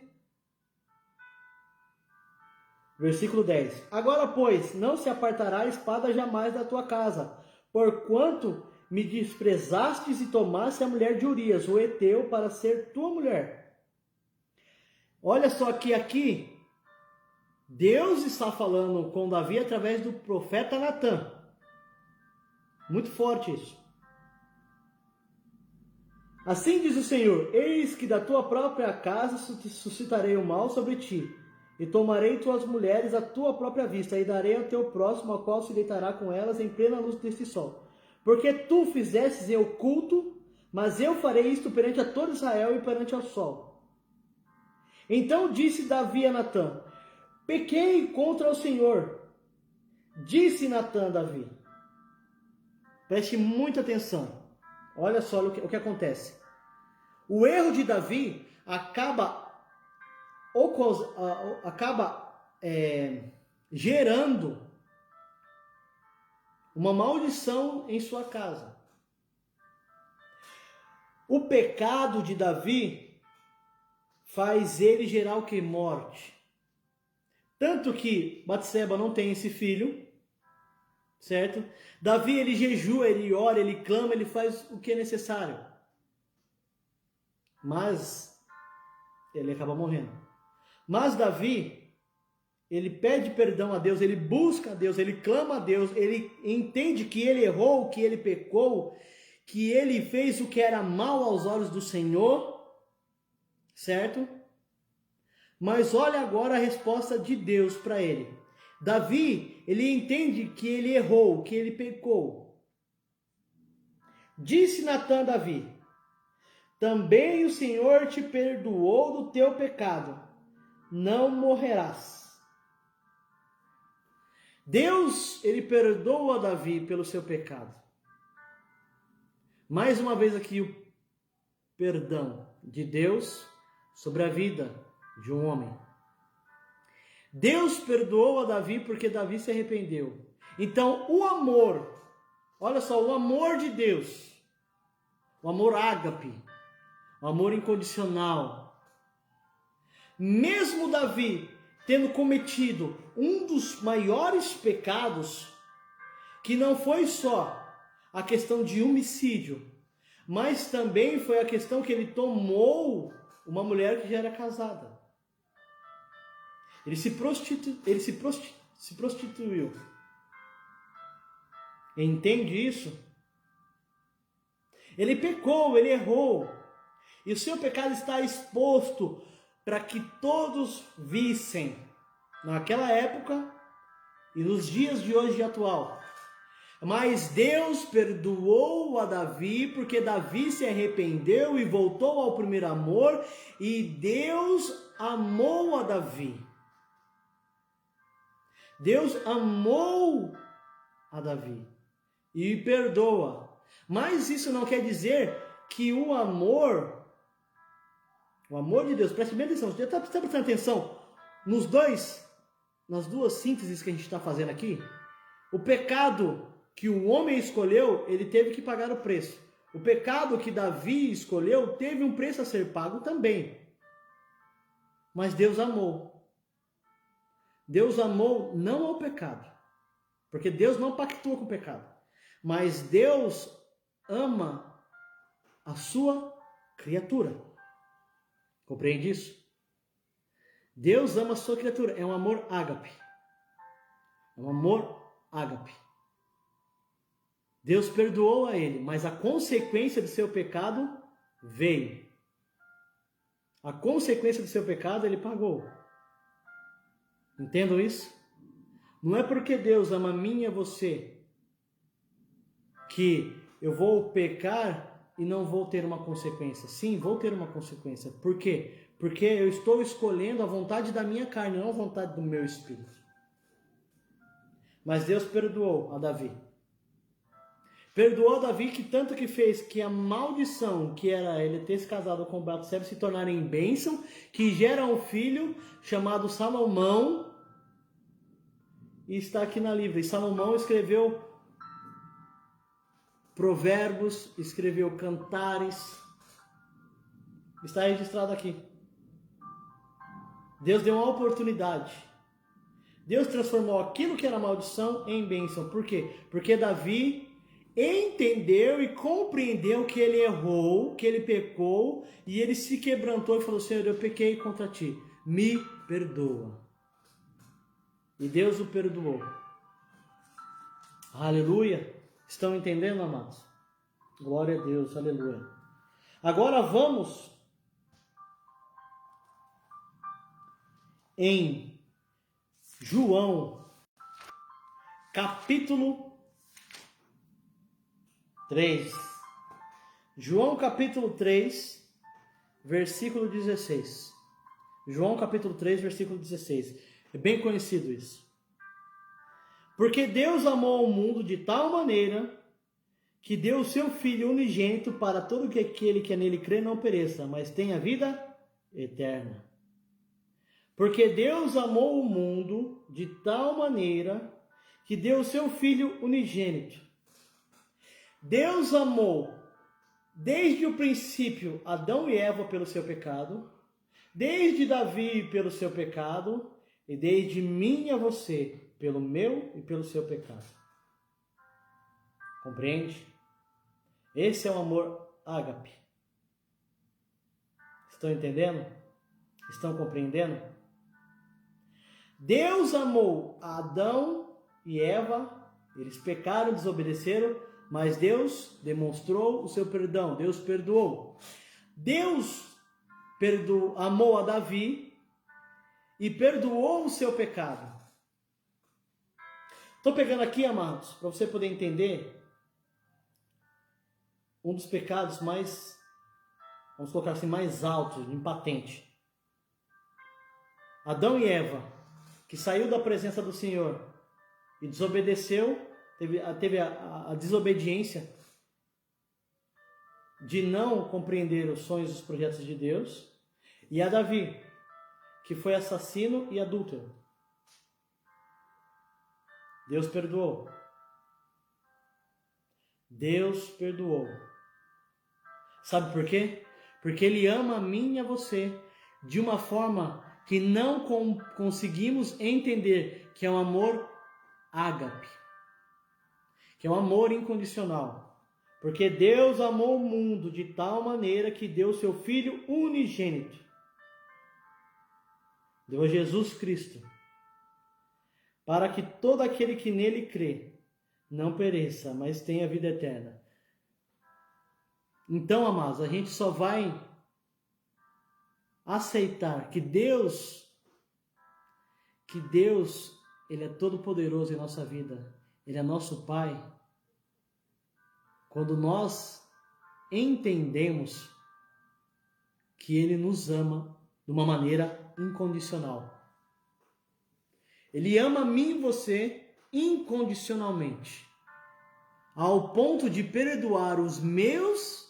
versículo 10. Agora, pois, não se apartará a espada jamais da tua casa, porquanto me desprezastes e tomaste a mulher de Urias, o Heteu, para ser tua mulher. Olha só que aqui, Deus está falando com Davi através do profeta Natan. Muito forte isso. Assim diz o Senhor: eis que da tua própria casa suscitarei o mal sobre ti, e tomarei tuas mulheres à tua própria vista, e darei ao teu próximo, ao qual se deitará com elas em plena luz deste sol. Porque tu fizestes em oculto, mas eu farei isto perante a todo Israel e perante ao sol. Então disse Davi a Natã: pequei contra o Senhor. Disse Natã a Davi. Preste muita atenção. Olha só o que acontece. O erro de Davi acaba gerando uma maldição em sua casa. O pecado de Davi faz ele gerar o que? Morte. Tanto que Batseba não tem esse filho, certo? Davi, ele jejua, ele ora, ele clama, ele faz o que é necessário. Mas ele acaba morrendo. Mas Davi, ele pede perdão a Deus, ele busca a Deus, ele clama a Deus, ele entende que ele errou, que ele pecou, que ele fez o que era mal aos olhos do Senhor, certo? Mas olha agora a resposta de Deus para ele. Davi, ele entende que ele errou, que ele pecou. Disse Natã a Davi: também o Senhor te perdoou do teu pecado, não morrerás. Deus, ele perdoa Davi pelo seu pecado. Mais uma vez aqui o perdão de Deus sobre a vida de um homem. Deus perdoou a Davi porque Davi se arrependeu. Então o amor, olha só, o amor de Deus, o amor ágape, o amor incondicional. Mesmo Davi tendo cometido um dos maiores pecados, que não foi só a questão de homicídio, mas também foi a questão que ele tomou uma mulher que já era casada. Ele se prostituiu. Entende isso? Ele pecou, ele errou. E o seu pecado está exposto para que todos vissem naquela época e nos dias de hoje atual. Mas Deus perdoou a Davi porque Davi se arrependeu e voltou ao primeiro amor, e Deus amou a Davi. Deus amou a Davi e perdoa. Mas isso não quer dizer que o amor de Deus, preste bem atenção, você está prestando atenção nas duas sínteses que a gente está fazendo aqui? O pecado que o homem escolheu, ele teve que pagar o preço. O pecado que Davi escolheu teve um preço a ser pago também. Mas Deus amou. Deus amou não ao pecado, porque Deus não pactua com o pecado, mas Deus ama a sua criatura. Compreende isso? Deus ama a sua criatura, é um amor ágape. É um amor ágape. Deus perdoou a ele, mas a consequência do seu pecado veio. A consequência do seu pecado ele pagou. Entendam isso? Não é porque Deus ama a mim e a você que eu vou pecar e não vou ter uma consequência. Sim, vou ter uma consequência. Por quê? Porque eu estou escolhendo a vontade da minha carne, não a vontade do meu espírito. Mas Deus perdoou a Davi. Perdoou a Davi que tanto que fez que a maldição que era ele ter se casado com Batseba se tornar em bênção, que gera um filho chamado Salomão, e está aqui na Bíblia. E Salomão escreveu Provérbios, escreveu Cantares, está registrado aqui. Deus deu uma oportunidade. Deus transformou aquilo que era maldição em bênção. Por quê? Porque Davi entendeu e compreendeu que ele errou, que ele pecou, e ele se quebrantou e falou: Senhor, eu pequei contra ti, me perdoa. E Deus o perdoou. Aleluia! Estão entendendo, amados? Glória a Deus, aleluia. Agora vamos em João, capítulo 3. João capítulo 3, versículo 16. João capítulo 3, versículo 16. É bem conhecido isso. Porque Deus amou o mundo de tal maneira que deu o seu Filho unigênito para todo aquele que nele crê não pereça, mas tenha vida eterna. Porque Deus amou o mundo de tal maneira que deu o seu Filho unigênito. Deus amou desde o princípio Adão e Eva pelo seu pecado, desde Davi pelo seu pecado, e desde mim a você pelo meu e pelo seu pecado. Compreende? Esse é o amor ágape. Estão entendendo? Estão compreendendo? Deus amou Adão e Eva, eles pecaram, desobedeceram, mas Deus demonstrou o seu perdão, Deus perdoou. Deus amou a Davi e perdoou o seu pecado. Estou pegando aqui, amados, para você poder entender um dos pecados mais, vamos colocar assim, mais altos, impatente. Adão e Eva, que saiu da presença do Senhor e desobedeceu, teve a desobediência de não compreender os sonhos e os projetos de Deus, e a Davi, que foi assassino e adúltero. Deus perdoou. Deus perdoou. Sabe por quê? Porque Ele ama a mim e a você de uma forma que não conseguimos entender, que é um amor ágape, que é um amor incondicional. Porque Deus amou o mundo de tal maneira que deu o seu Filho unigênito. Deu Jesus Cristo, para que todo aquele que nele crê não pereça, mas tenha vida eterna. Então, amados, a gente só vai aceitar que Deus, Ele é todo poderoso em nossa vida, Ele é nosso Pai, quando nós entendemos que Ele nos ama de uma maneira incondicional. Ele ama a mim e você incondicionalmente, ao ponto de perdoar os meus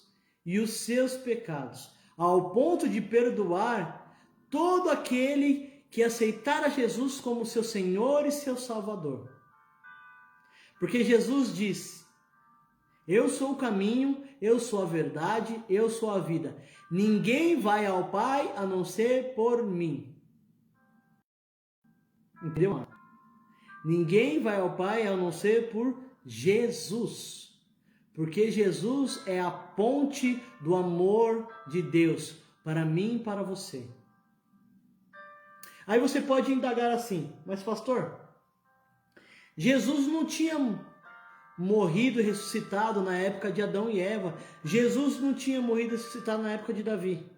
e os seus pecados, ao ponto de perdoar todo aquele que aceitar a Jesus como seu Senhor e seu Salvador. Porque Jesus diz: eu sou o caminho, eu sou a verdade, eu sou a vida. Ninguém vai ao Pai a não ser por mim. Entendeu? Ninguém vai ao Pai a não ser por Jesus. Porque Jesus é a ponte do amor de Deus para mim e para você. Aí você pode indagar assim: mas pastor, Jesus não tinha morrido e ressuscitado na época de Adão e Eva. Jesus não tinha morrido e ressuscitado na época de Davi.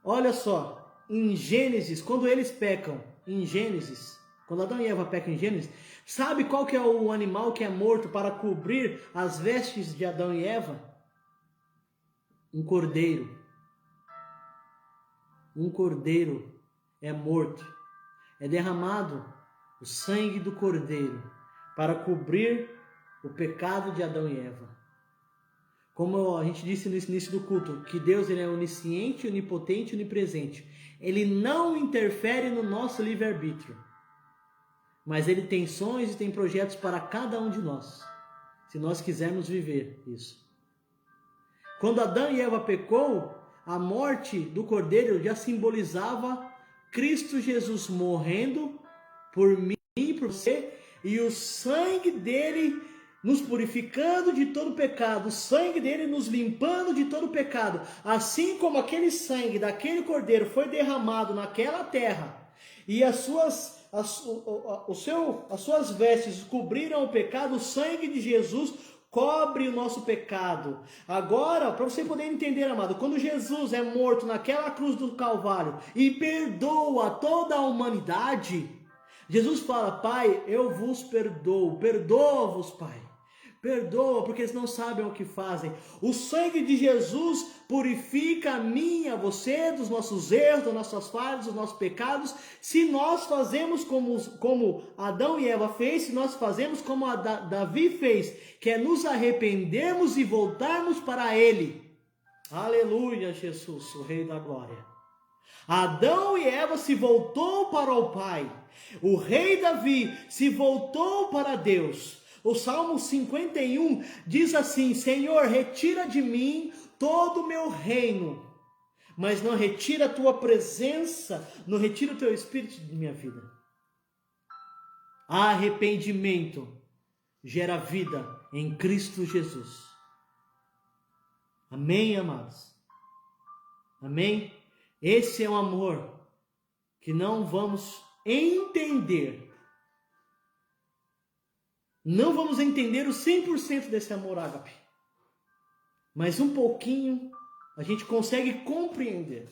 Olha só, em Gênesis, quando eles pecam, em Gênesis, quando Adão e Eva pecam em Gênesis, sabe qual que é o animal que é morto para cobrir as vestes de Adão e Eva? Um cordeiro. Um cordeiro é morto. É derramado o sangue do cordeiro para cobrir o pecado de Adão e Eva. Como a gente disse no início do culto, que Deus ele é onisciente, onipotente, onipresente. Ele não interfere no nosso livre-arbítrio. Mas Ele tem sonhos e tem projetos para cada um de nós, se nós quisermos viver isso. Quando Adão e Eva pecou, a morte do cordeiro já simbolizava Cristo Jesus morrendo por mim e por você, e o sangue dele nos purificando de todo pecado, o sangue dele nos limpando de todo pecado. Assim como aquele sangue daquele cordeiro foi derramado naquela terra, e as suas vestes cobriram o pecado, o sangue de Jesus cobre o nosso pecado. Agora, para você poder entender, amado, quando Jesus é morto naquela cruz do Calvário e perdoa toda a humanidade, Jesus fala: Pai, eu vos perdoo, perdoa-vos, Pai. Perdoa, porque eles não sabem o que fazem. O sangue de Jesus purifica a mim e a você dos nossos erros, das nossas falhas, dos nossos pecados. Se nós fazemos como Adão e Eva fez, se nós fazemos como Davi fez, que é nos arrependermos e voltarmos para Ele. Aleluia, Jesus, o Rei da Glória. Adão e Eva se voltou para o Pai. O rei Davi se voltou para Deus. O Salmo 51 diz assim: Senhor, retira de mim todo o meu reino, mas não retira a tua presença, não retira o teu espírito de minha vida. Arrependimento gera vida em Cristo Jesus. Amém, amados? Amém? Esse é um amor que não vamos entender. Não vamos entender o 100% desse amor ágape. Mas um pouquinho a gente consegue compreender.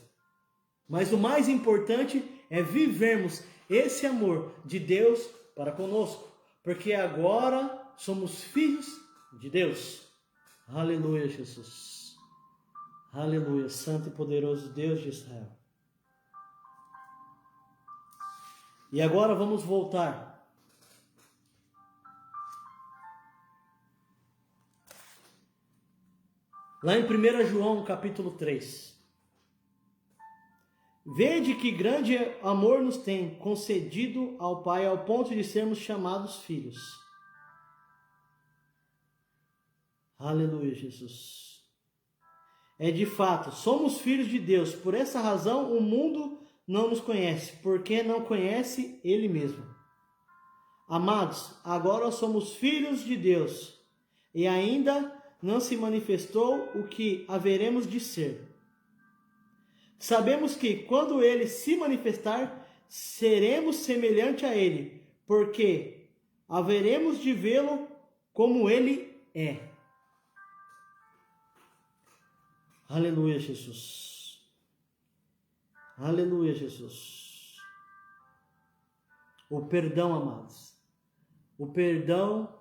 Mas o mais importante é vivermos esse amor de Deus para conosco. Porque agora somos filhos de Deus. Aleluia, Jesus. Aleluia, Santo e poderoso Deus de Israel. E agora vamos voltar lá em 1 João capítulo 3. Vede que grande amor nos tem concedido ao Pai ao ponto de sermos chamados filhos. Aleluia, Jesus. É de fato, somos filhos de Deus. Por essa razão o mundo não nos conhece, porque não conhece Ele mesmo. Amados, agora somos filhos de Deus, e ainda não se manifestou o que haveremos de ser. Sabemos que, quando Ele se manifestar, seremos semelhante a Ele, porque haveremos de vê-lo como Ele é. Aleluia, Jesus. Aleluia, Jesus. O perdão, amados. O perdão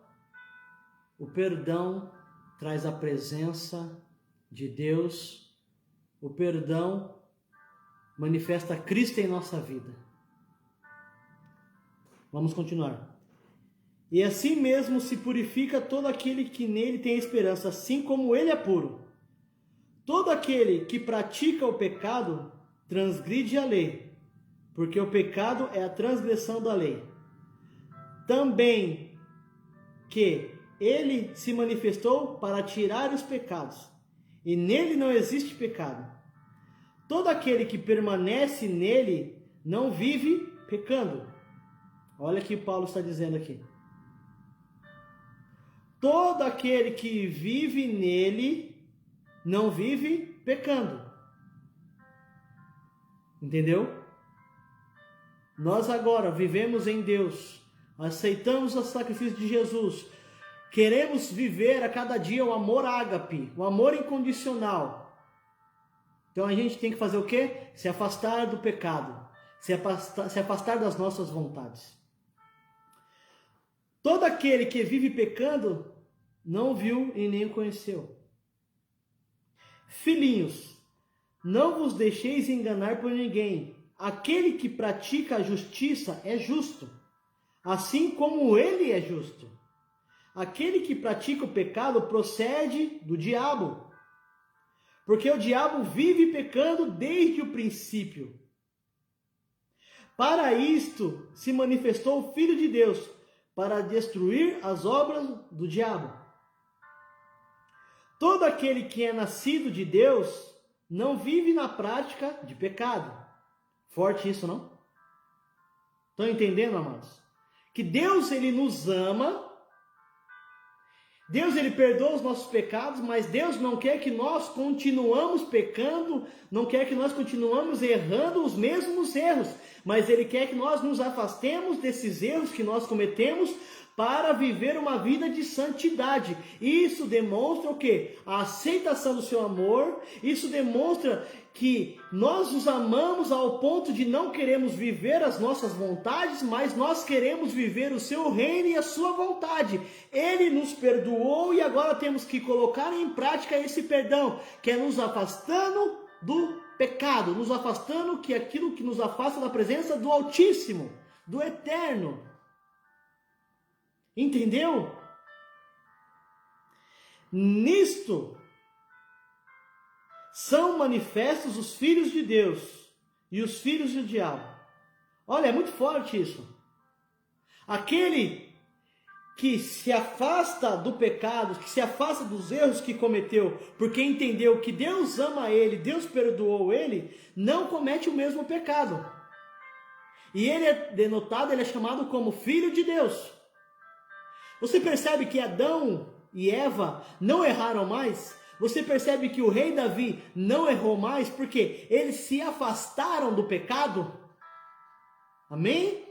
traz a presença de Deus. O perdão manifesta Cristo em nossa vida. Vamos continuar. E assim mesmo se purifica todo aquele que nele tem esperança, assim como ele é puro. Todo aquele que pratica o pecado transgride a lei, porque o pecado é a transgressão da lei. Também que ele se manifestou para tirar os pecados, e nele não existe pecado. Todo aquele que permanece nele não vive pecando. Olha o que Paulo está dizendo aqui. Todo aquele que vive nele não vive pecando. Entendeu? Nós agora vivemos em Deus, aceitamos o sacrifício de Jesus, queremos viver a cada dia o amor ágape, o amor incondicional. Então a gente tem que fazer o quê? Se afastar do pecado, se afastar das nossas vontades. Todo aquele que vive pecando não viu e nem conheceu. Filhinhos, não vos deixeis enganar por ninguém. Aquele que pratica a justiça é justo, assim como ele é justo. Aquele que pratica o pecado procede do diabo, porque o diabo vive pecando desde o princípio. Para isto se manifestou o Filho de Deus, para destruir as obras do diabo. Todo aquele que é nascido de Deus não vive na prática de pecado. Forte isso, não? Estão entendendo, amados? Que Deus, Ele nos ama. Deus, Ele perdoa os nossos pecados, mas Deus não quer que nós continuamos pecando, não quer que nós continuamos errando os mesmos erros, mas Ele quer que nós nos afastemos desses erros que nós cometemos para viver uma vida de santidade. Isso demonstra o quê? A aceitação do seu amor. Isso demonstra que nós os amamos ao ponto de não queremos viver as nossas vontades, mas nós queremos viver o seu reino e a sua vontade. Ele nos perdoou e agora temos que colocar em prática esse perdão, que é nos afastando do pecado, nos afastando que aquilo que nos afasta da presença do Altíssimo, do Eterno. Entendeu? Nisto são manifestos os filhos de Deus e os filhos do diabo. Olha, é muito forte isso. Aquele que se afasta do pecado, que se afasta dos erros que cometeu, porque entendeu que Deus ama ele, Deus perdoou ele, não comete o mesmo pecado. E ele é denotado, ele é chamado como filho de Deus. Você percebe que Adão e Eva não erraram mais? Você percebe que o rei Davi não errou mais porque eles se afastaram do pecado? Amém?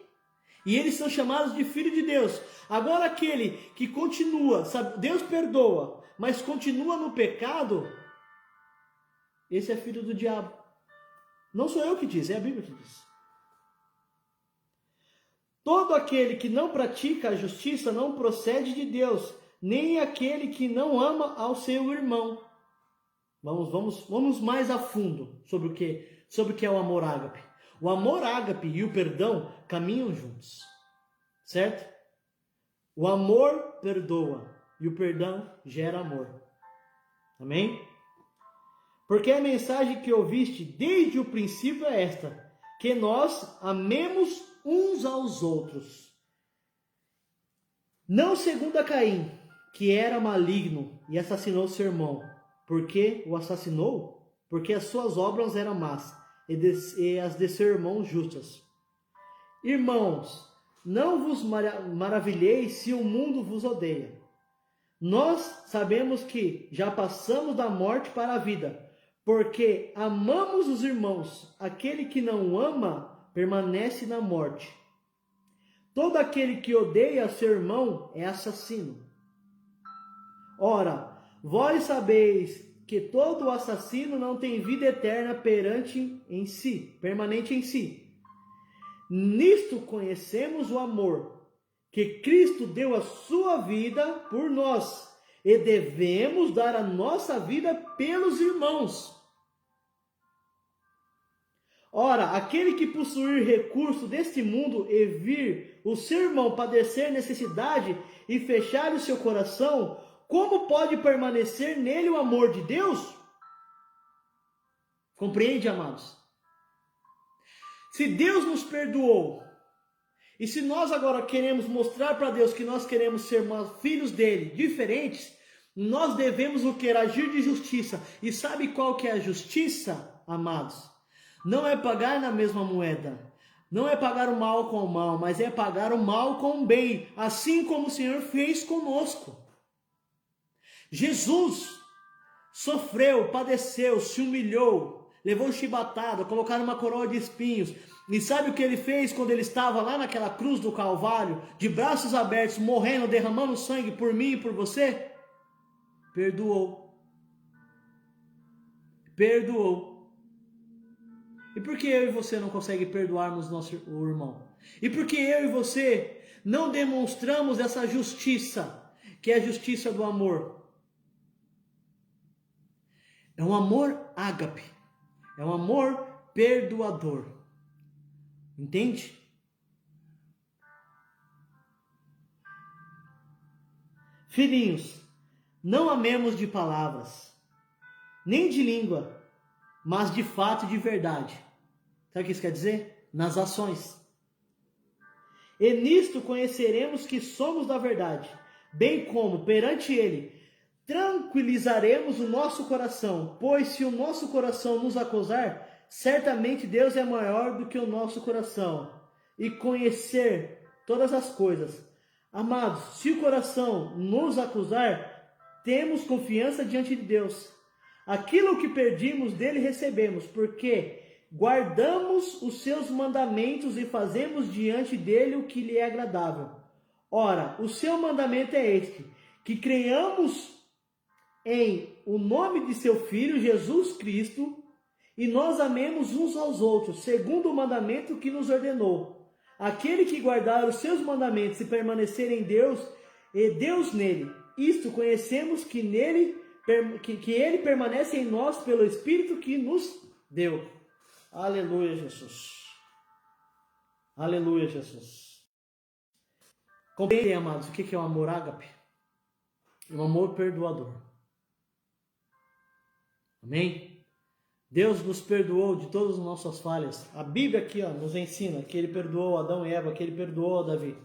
E eles são chamados de filho de Deus. Agora aquele que continua, sabe, Deus perdoa, mas continua no pecado, esse é filho do diabo. Não sou eu que diz, é a Bíblia que diz. Todo aquele que não pratica a justiça não procede de Deus, nem aquele que não ama ao seu irmão. Vamos mais a fundo sobre o que é o amor ágape. O amor ágape e o perdão caminham juntos, certo? O amor perdoa e o perdão gera amor. Amém? Porque a mensagem que ouviste desde o princípio é esta, que nós amemos uns aos outros. Não segundo a Caim, que era maligno e assassinou seu irmão. Por que o assassinou? Porque as suas obras eram más e as de seu irmão justas. Irmãos, não vos maravilheis se o mundo vos odeia. Nós sabemos que já passamos da morte para a vida, porque amamos os irmãos. Aquele que não ama permanece na morte. Todo aquele que odeia seu irmão é assassino. Ora, vós sabeis que todo assassino não tem vida eterna permanente em si. Nisto conhecemos o amor, que Cristo deu a sua vida por nós, e devemos dar a nossa vida pelos irmãos. Ora, aquele que possuir recurso deste mundo e vir o seu irmão padecer necessidade e fechar o seu coração, como pode permanecer nele o amor de Deus? Compreende, amados? Se Deus nos perdoou, e se nós agora queremos mostrar para Deus que nós queremos ser filhos dele, diferentes, nós devemos o que? Agir de justiça. E sabe qual que é a justiça, amados? Não é pagar na mesma moeda. Não é pagar o mal com o mal, mas é pagar o mal com o bem, assim como o Senhor fez conosco. Jesus sofreu, padeceu, se humilhou, levou chibatada, colocaram uma coroa de espinhos. E sabe o que ele fez quando ele estava lá naquela cruz do Calvário, de braços abertos, morrendo, derramando sangue por mim e por você? Perdoou. Perdoou. E por que eu e você não conseguimos perdoarmos o irmão? E por que eu e você não demonstramos essa justiça, que é a justiça do amor? É um amor ágape. É um amor perdoador. Entende? Filhinhos, não amemos de palavras, nem de língua, mas de fato e de verdade. Sabe o que isso quer dizer? Nas ações. E nisto conheceremos que somos da verdade, bem como perante ele tranquilizaremos o nosso coração, pois se o nosso coração nos acusar, certamente Deus é maior do que o nosso coração, e conhecer todas as coisas. Amados, se o coração nos acusar, temos confiança diante de Deus. Aquilo que perdimos dele recebemos, porque guardamos os seus mandamentos e fazemos diante dele o que lhe é agradável. Ora, o seu mandamento é este, que creiamos em o nome de seu Filho, Jesus Cristo, e nós amemos uns aos outros, segundo o mandamento que nos ordenou. Aquele que guardar os seus mandamentos e permanecer em Deus, e Deus nele, isto conhecemos que ele permanece em nós pelo Espírito que nos deu. Aleluia, Jesus. Aleluia, Jesus. Compreendem, amados, o que é o amor ágape? É um amor perdoador. Amém? Deus nos perdoou de todas as nossas falhas. A Bíblia aqui nos ensina que Ele perdoou Adão e Eva, que Ele perdoou Davi.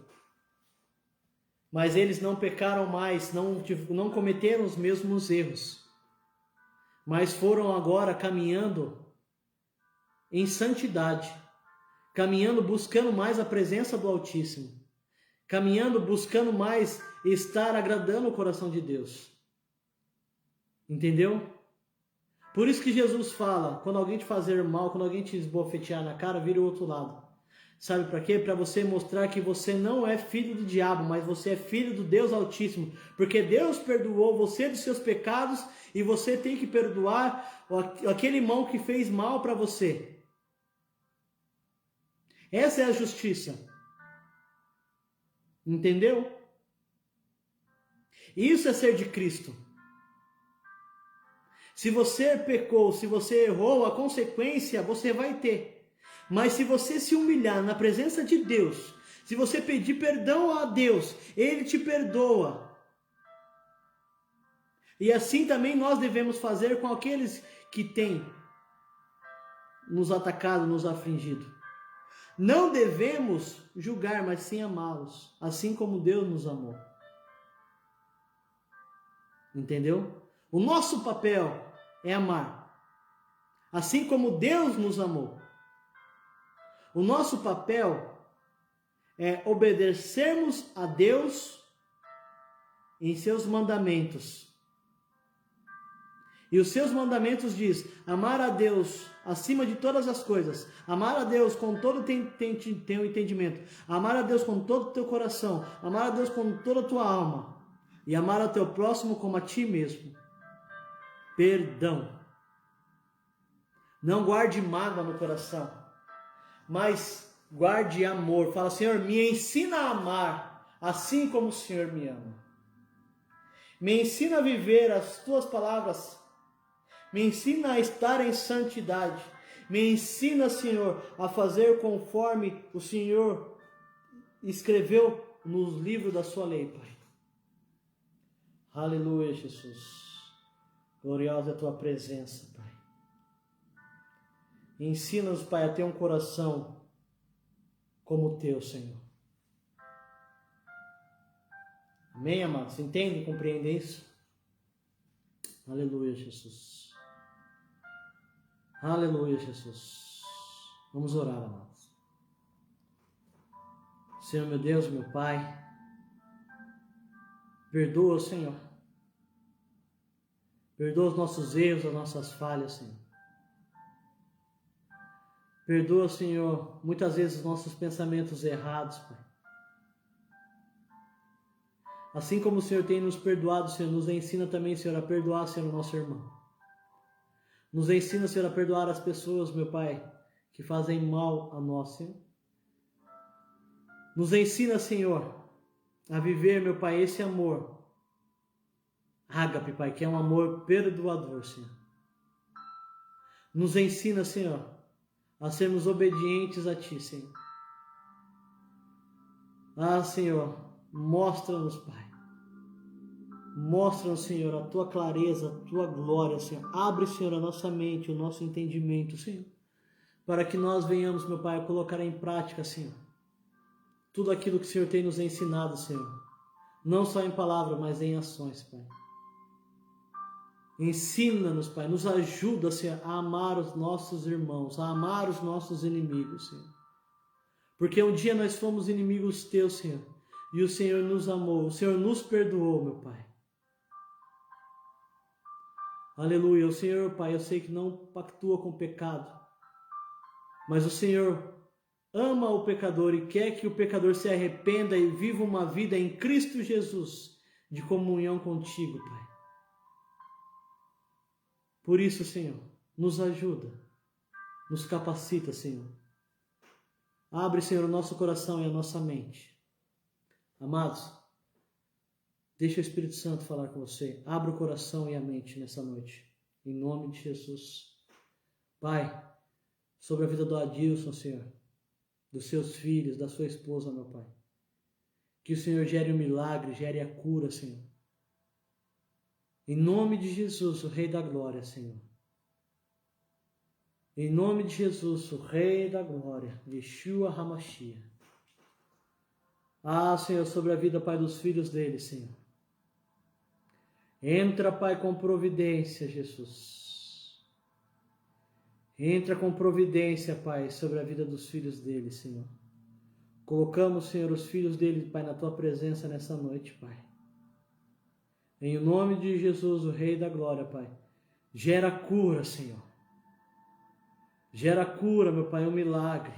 Mas eles não pecaram mais, não cometeram os mesmos erros. Mas foram agora caminhando em santidade. Caminhando, buscando mais a presença do Altíssimo. Caminhando, buscando mais estar agradando o coração de Deus. Entendeu? Por isso que Jesus fala, quando alguém te fazer mal, quando alguém te esbofetear na cara, vira o outro lado. Sabe para quê? Para você mostrar que você não é filho do diabo, mas você é filho do Deus Altíssimo. Porque Deus perdoou você dos seus pecados e você tem que perdoar aquele irmão que fez mal para você. Essa é a justiça. Entendeu? Isso é ser de Cristo. Se você pecou, se você errou, a consequência você vai ter. Mas se você se humilhar na presença de Deus, se você pedir perdão a Deus, Ele te perdoa. E assim também nós devemos fazer com aqueles que têm nos atacado, nos afligido. Não devemos julgar, mas sim amá-los, assim como Deus nos amou. Entendeu? O nosso papel é amar, assim como Deus nos amou. O nosso papel é obedecermos a Deus em seus mandamentos. E os seus mandamentos diz: amar a Deus acima de todas as coisas, amar a Deus com todo o teu entendimento, amar a Deus com todo o teu coração, amar a Deus com toda a tua alma e amar ao teu próximo como a ti mesmo. Perdão. Não guarde mágoa no coração, mas guarde amor. Fala: Senhor, me ensina a amar assim como o Senhor me ama. Me ensina a viver as tuas palavras. Me ensina a estar em santidade. Me ensina, Senhor, a fazer conforme o Senhor escreveu nos livros da sua lei, Pai. Aleluia, Jesus. Gloriosa é a tua presença, Pai. Ensina-nos, Pai, a ter um coração como o teu, Senhor. Amém, amados? Entendem e compreendem isso? Aleluia, Jesus. Aleluia, Jesus. Vamos orar, amados. Senhor, meu Deus, meu Pai, perdoa, Senhor. Perdoa os nossos erros, as nossas falhas, Senhor. Perdoa, Senhor, muitas vezes os nossos pensamentos errados, Pai. Assim como o Senhor tem nos perdoado, Senhor, nos ensina também, Senhor, a perdoar, Senhor, o nosso irmão. Nos ensina, Senhor, a perdoar as pessoas, meu Pai, que fazem mal a nós, Senhor. Nos ensina, Senhor, a viver, meu Pai, esse amor. Ágape, Pai, que é um amor perdoador, Senhor. Nos ensina, Senhor, a sermos obedientes a Ti, Senhor. Ah, Senhor, mostra-nos, Pai. Mostra-nos, Senhor, a Tua clareza, a Tua glória, Senhor. Abre, Senhor, a nossa mente, o nosso entendimento, Senhor. Para que nós venhamos, meu Pai, a colocar em prática, Senhor, tudo aquilo que o Senhor tem nos ensinado, Senhor. Não só em palavras, mas em ações, Pai. Ensina-nos, Pai, nos ajuda, Senhor, a amar os nossos irmãos, a amar os nossos inimigos, Senhor. Porque um dia nós fomos inimigos Teus, Senhor, e o Senhor nos amou, o Senhor nos perdoou, meu Pai. Aleluia, o Senhor, Pai, eu sei que não pactua com o pecado, mas o Senhor ama o pecador e quer que o pecador se arrependa e viva uma vida em Cristo Jesus, de comunhão contigo, Pai. Por isso, Senhor, nos ajuda, nos capacita, Senhor. Abre, Senhor, o nosso coração e a nossa mente. Amados, deixa o Espírito Santo falar com você. Abra o coração e a mente nessa noite. Em nome de Jesus. Pai, sobre a vida do Adilson, Senhor, dos seus filhos, da sua esposa, meu Pai. Que o Senhor gere um milagre, gere a cura, Senhor. Em nome de Jesus, o Rei da Glória, Senhor. Em nome de Jesus, o Rei da Glória, Yeshua HaMashiach. Ah, Senhor, sobre a vida, Pai, dos filhos dele, Senhor. Entra, Pai, com providência, Jesus. Entra com providência, Pai, sobre a vida dos filhos dele, Senhor. Colocamos, Senhor, os filhos dele, Pai, na Tua presença nessa noite, Pai. Em nome de Jesus, o Rei da Glória, Pai. Gera cura, Senhor. Gera cura, meu Pai, um milagre.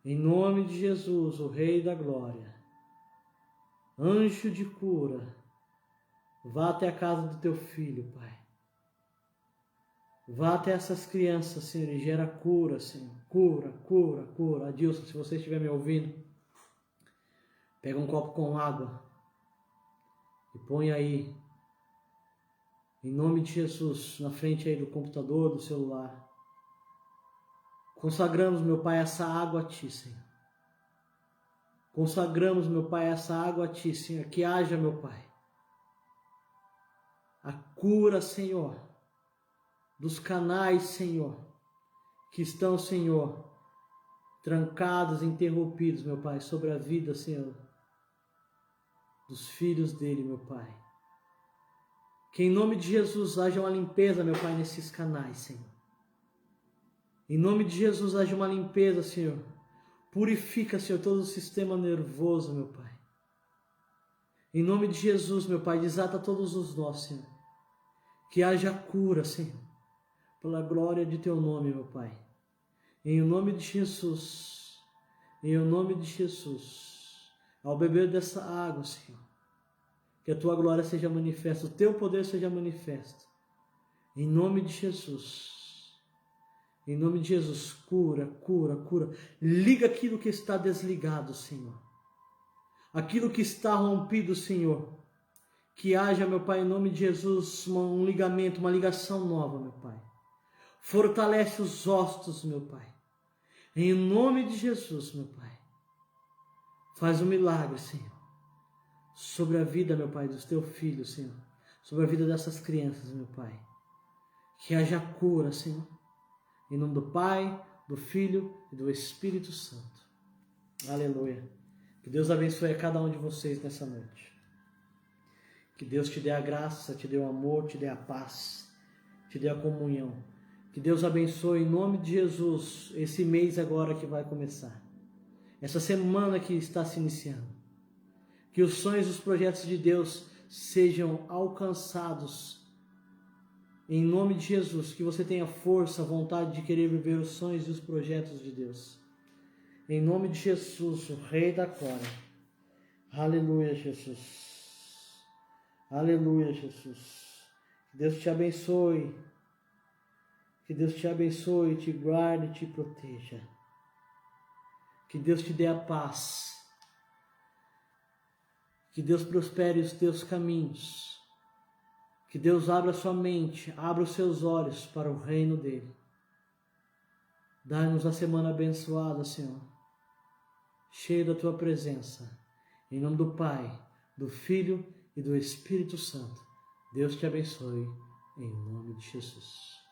Em nome de Jesus, o Rei da Glória. Anjo de cura. Vá até a casa do Teu filho, Pai. Vá até essas crianças, Senhor, e gera cura, Senhor. Cura, cura, cura. Adilson, se você estiver me ouvindo, pega um copo com água e põe aí, em nome de Jesus, na frente aí do computador, do celular. Consagramos, meu Pai, essa água a Ti, Senhor. Consagramos, meu Pai, essa água a Ti, Senhor. Que haja, meu Pai, a cura, Senhor, dos canais, Senhor, que estão, Senhor, trancados, interrompidos, meu Pai, sobre a vida, Senhor, dos filhos dele, meu Pai. Que em nome de Jesus haja uma limpeza, meu Pai, nesses canais, Senhor. Em nome de Jesus haja uma limpeza, Senhor. Purifica, Senhor, todo o sistema nervoso, meu Pai. Em nome de Jesus, meu Pai, desata todos os nós, Senhor. Que haja cura, Senhor, pela glória de Teu nome, meu Pai. Em nome de Jesus, em nome de Jesus, ao beber dessa água, Senhor, que a Tua glória seja manifesta, o Teu poder seja manifesto. Em nome de Jesus. Em nome de Jesus, cura, cura, cura. Liga aquilo que está desligado, Senhor. Aquilo que está rompido, Senhor. Que haja, meu Pai, em nome de Jesus, um ligamento, uma ligação nova, meu Pai. Fortalece os ossos, meu Pai. Em nome de Jesus, meu Pai. Faz um milagre, Senhor. Sobre a vida, meu Pai, dos Teus filhos, Senhor. Sobre a vida dessas crianças, meu Pai. Que haja cura, Senhor. Em nome do Pai, do Filho e do Espírito Santo. Aleluia. Que Deus abençoe a cada um de vocês nessa noite. Que Deus te dê a graça, te dê o amor, te dê a paz, te dê a comunhão. Que Deus abençoe em nome de Jesus esse mês agora que vai começar. Essa semana que está se iniciando. Que os sonhos e os projetos de Deus sejam alcançados. Em nome de Jesus, que você tenha força, vontade de querer viver os sonhos e os projetos de Deus. Em nome de Jesus, o Rei da Glória. Aleluia, Jesus. Aleluia, Jesus. Que Deus te abençoe. Que Deus te abençoe, te guarde e te proteja. Que Deus te dê a paz. Que Deus prospere os teus caminhos. Que Deus abra a sua mente, abra os seus olhos para o reino dele. Dá-nos a semana abençoada, Senhor, cheia da Tua presença. Em nome do Pai, do Filho e do Espírito Santo. Deus te abençoe, em nome de Jesus.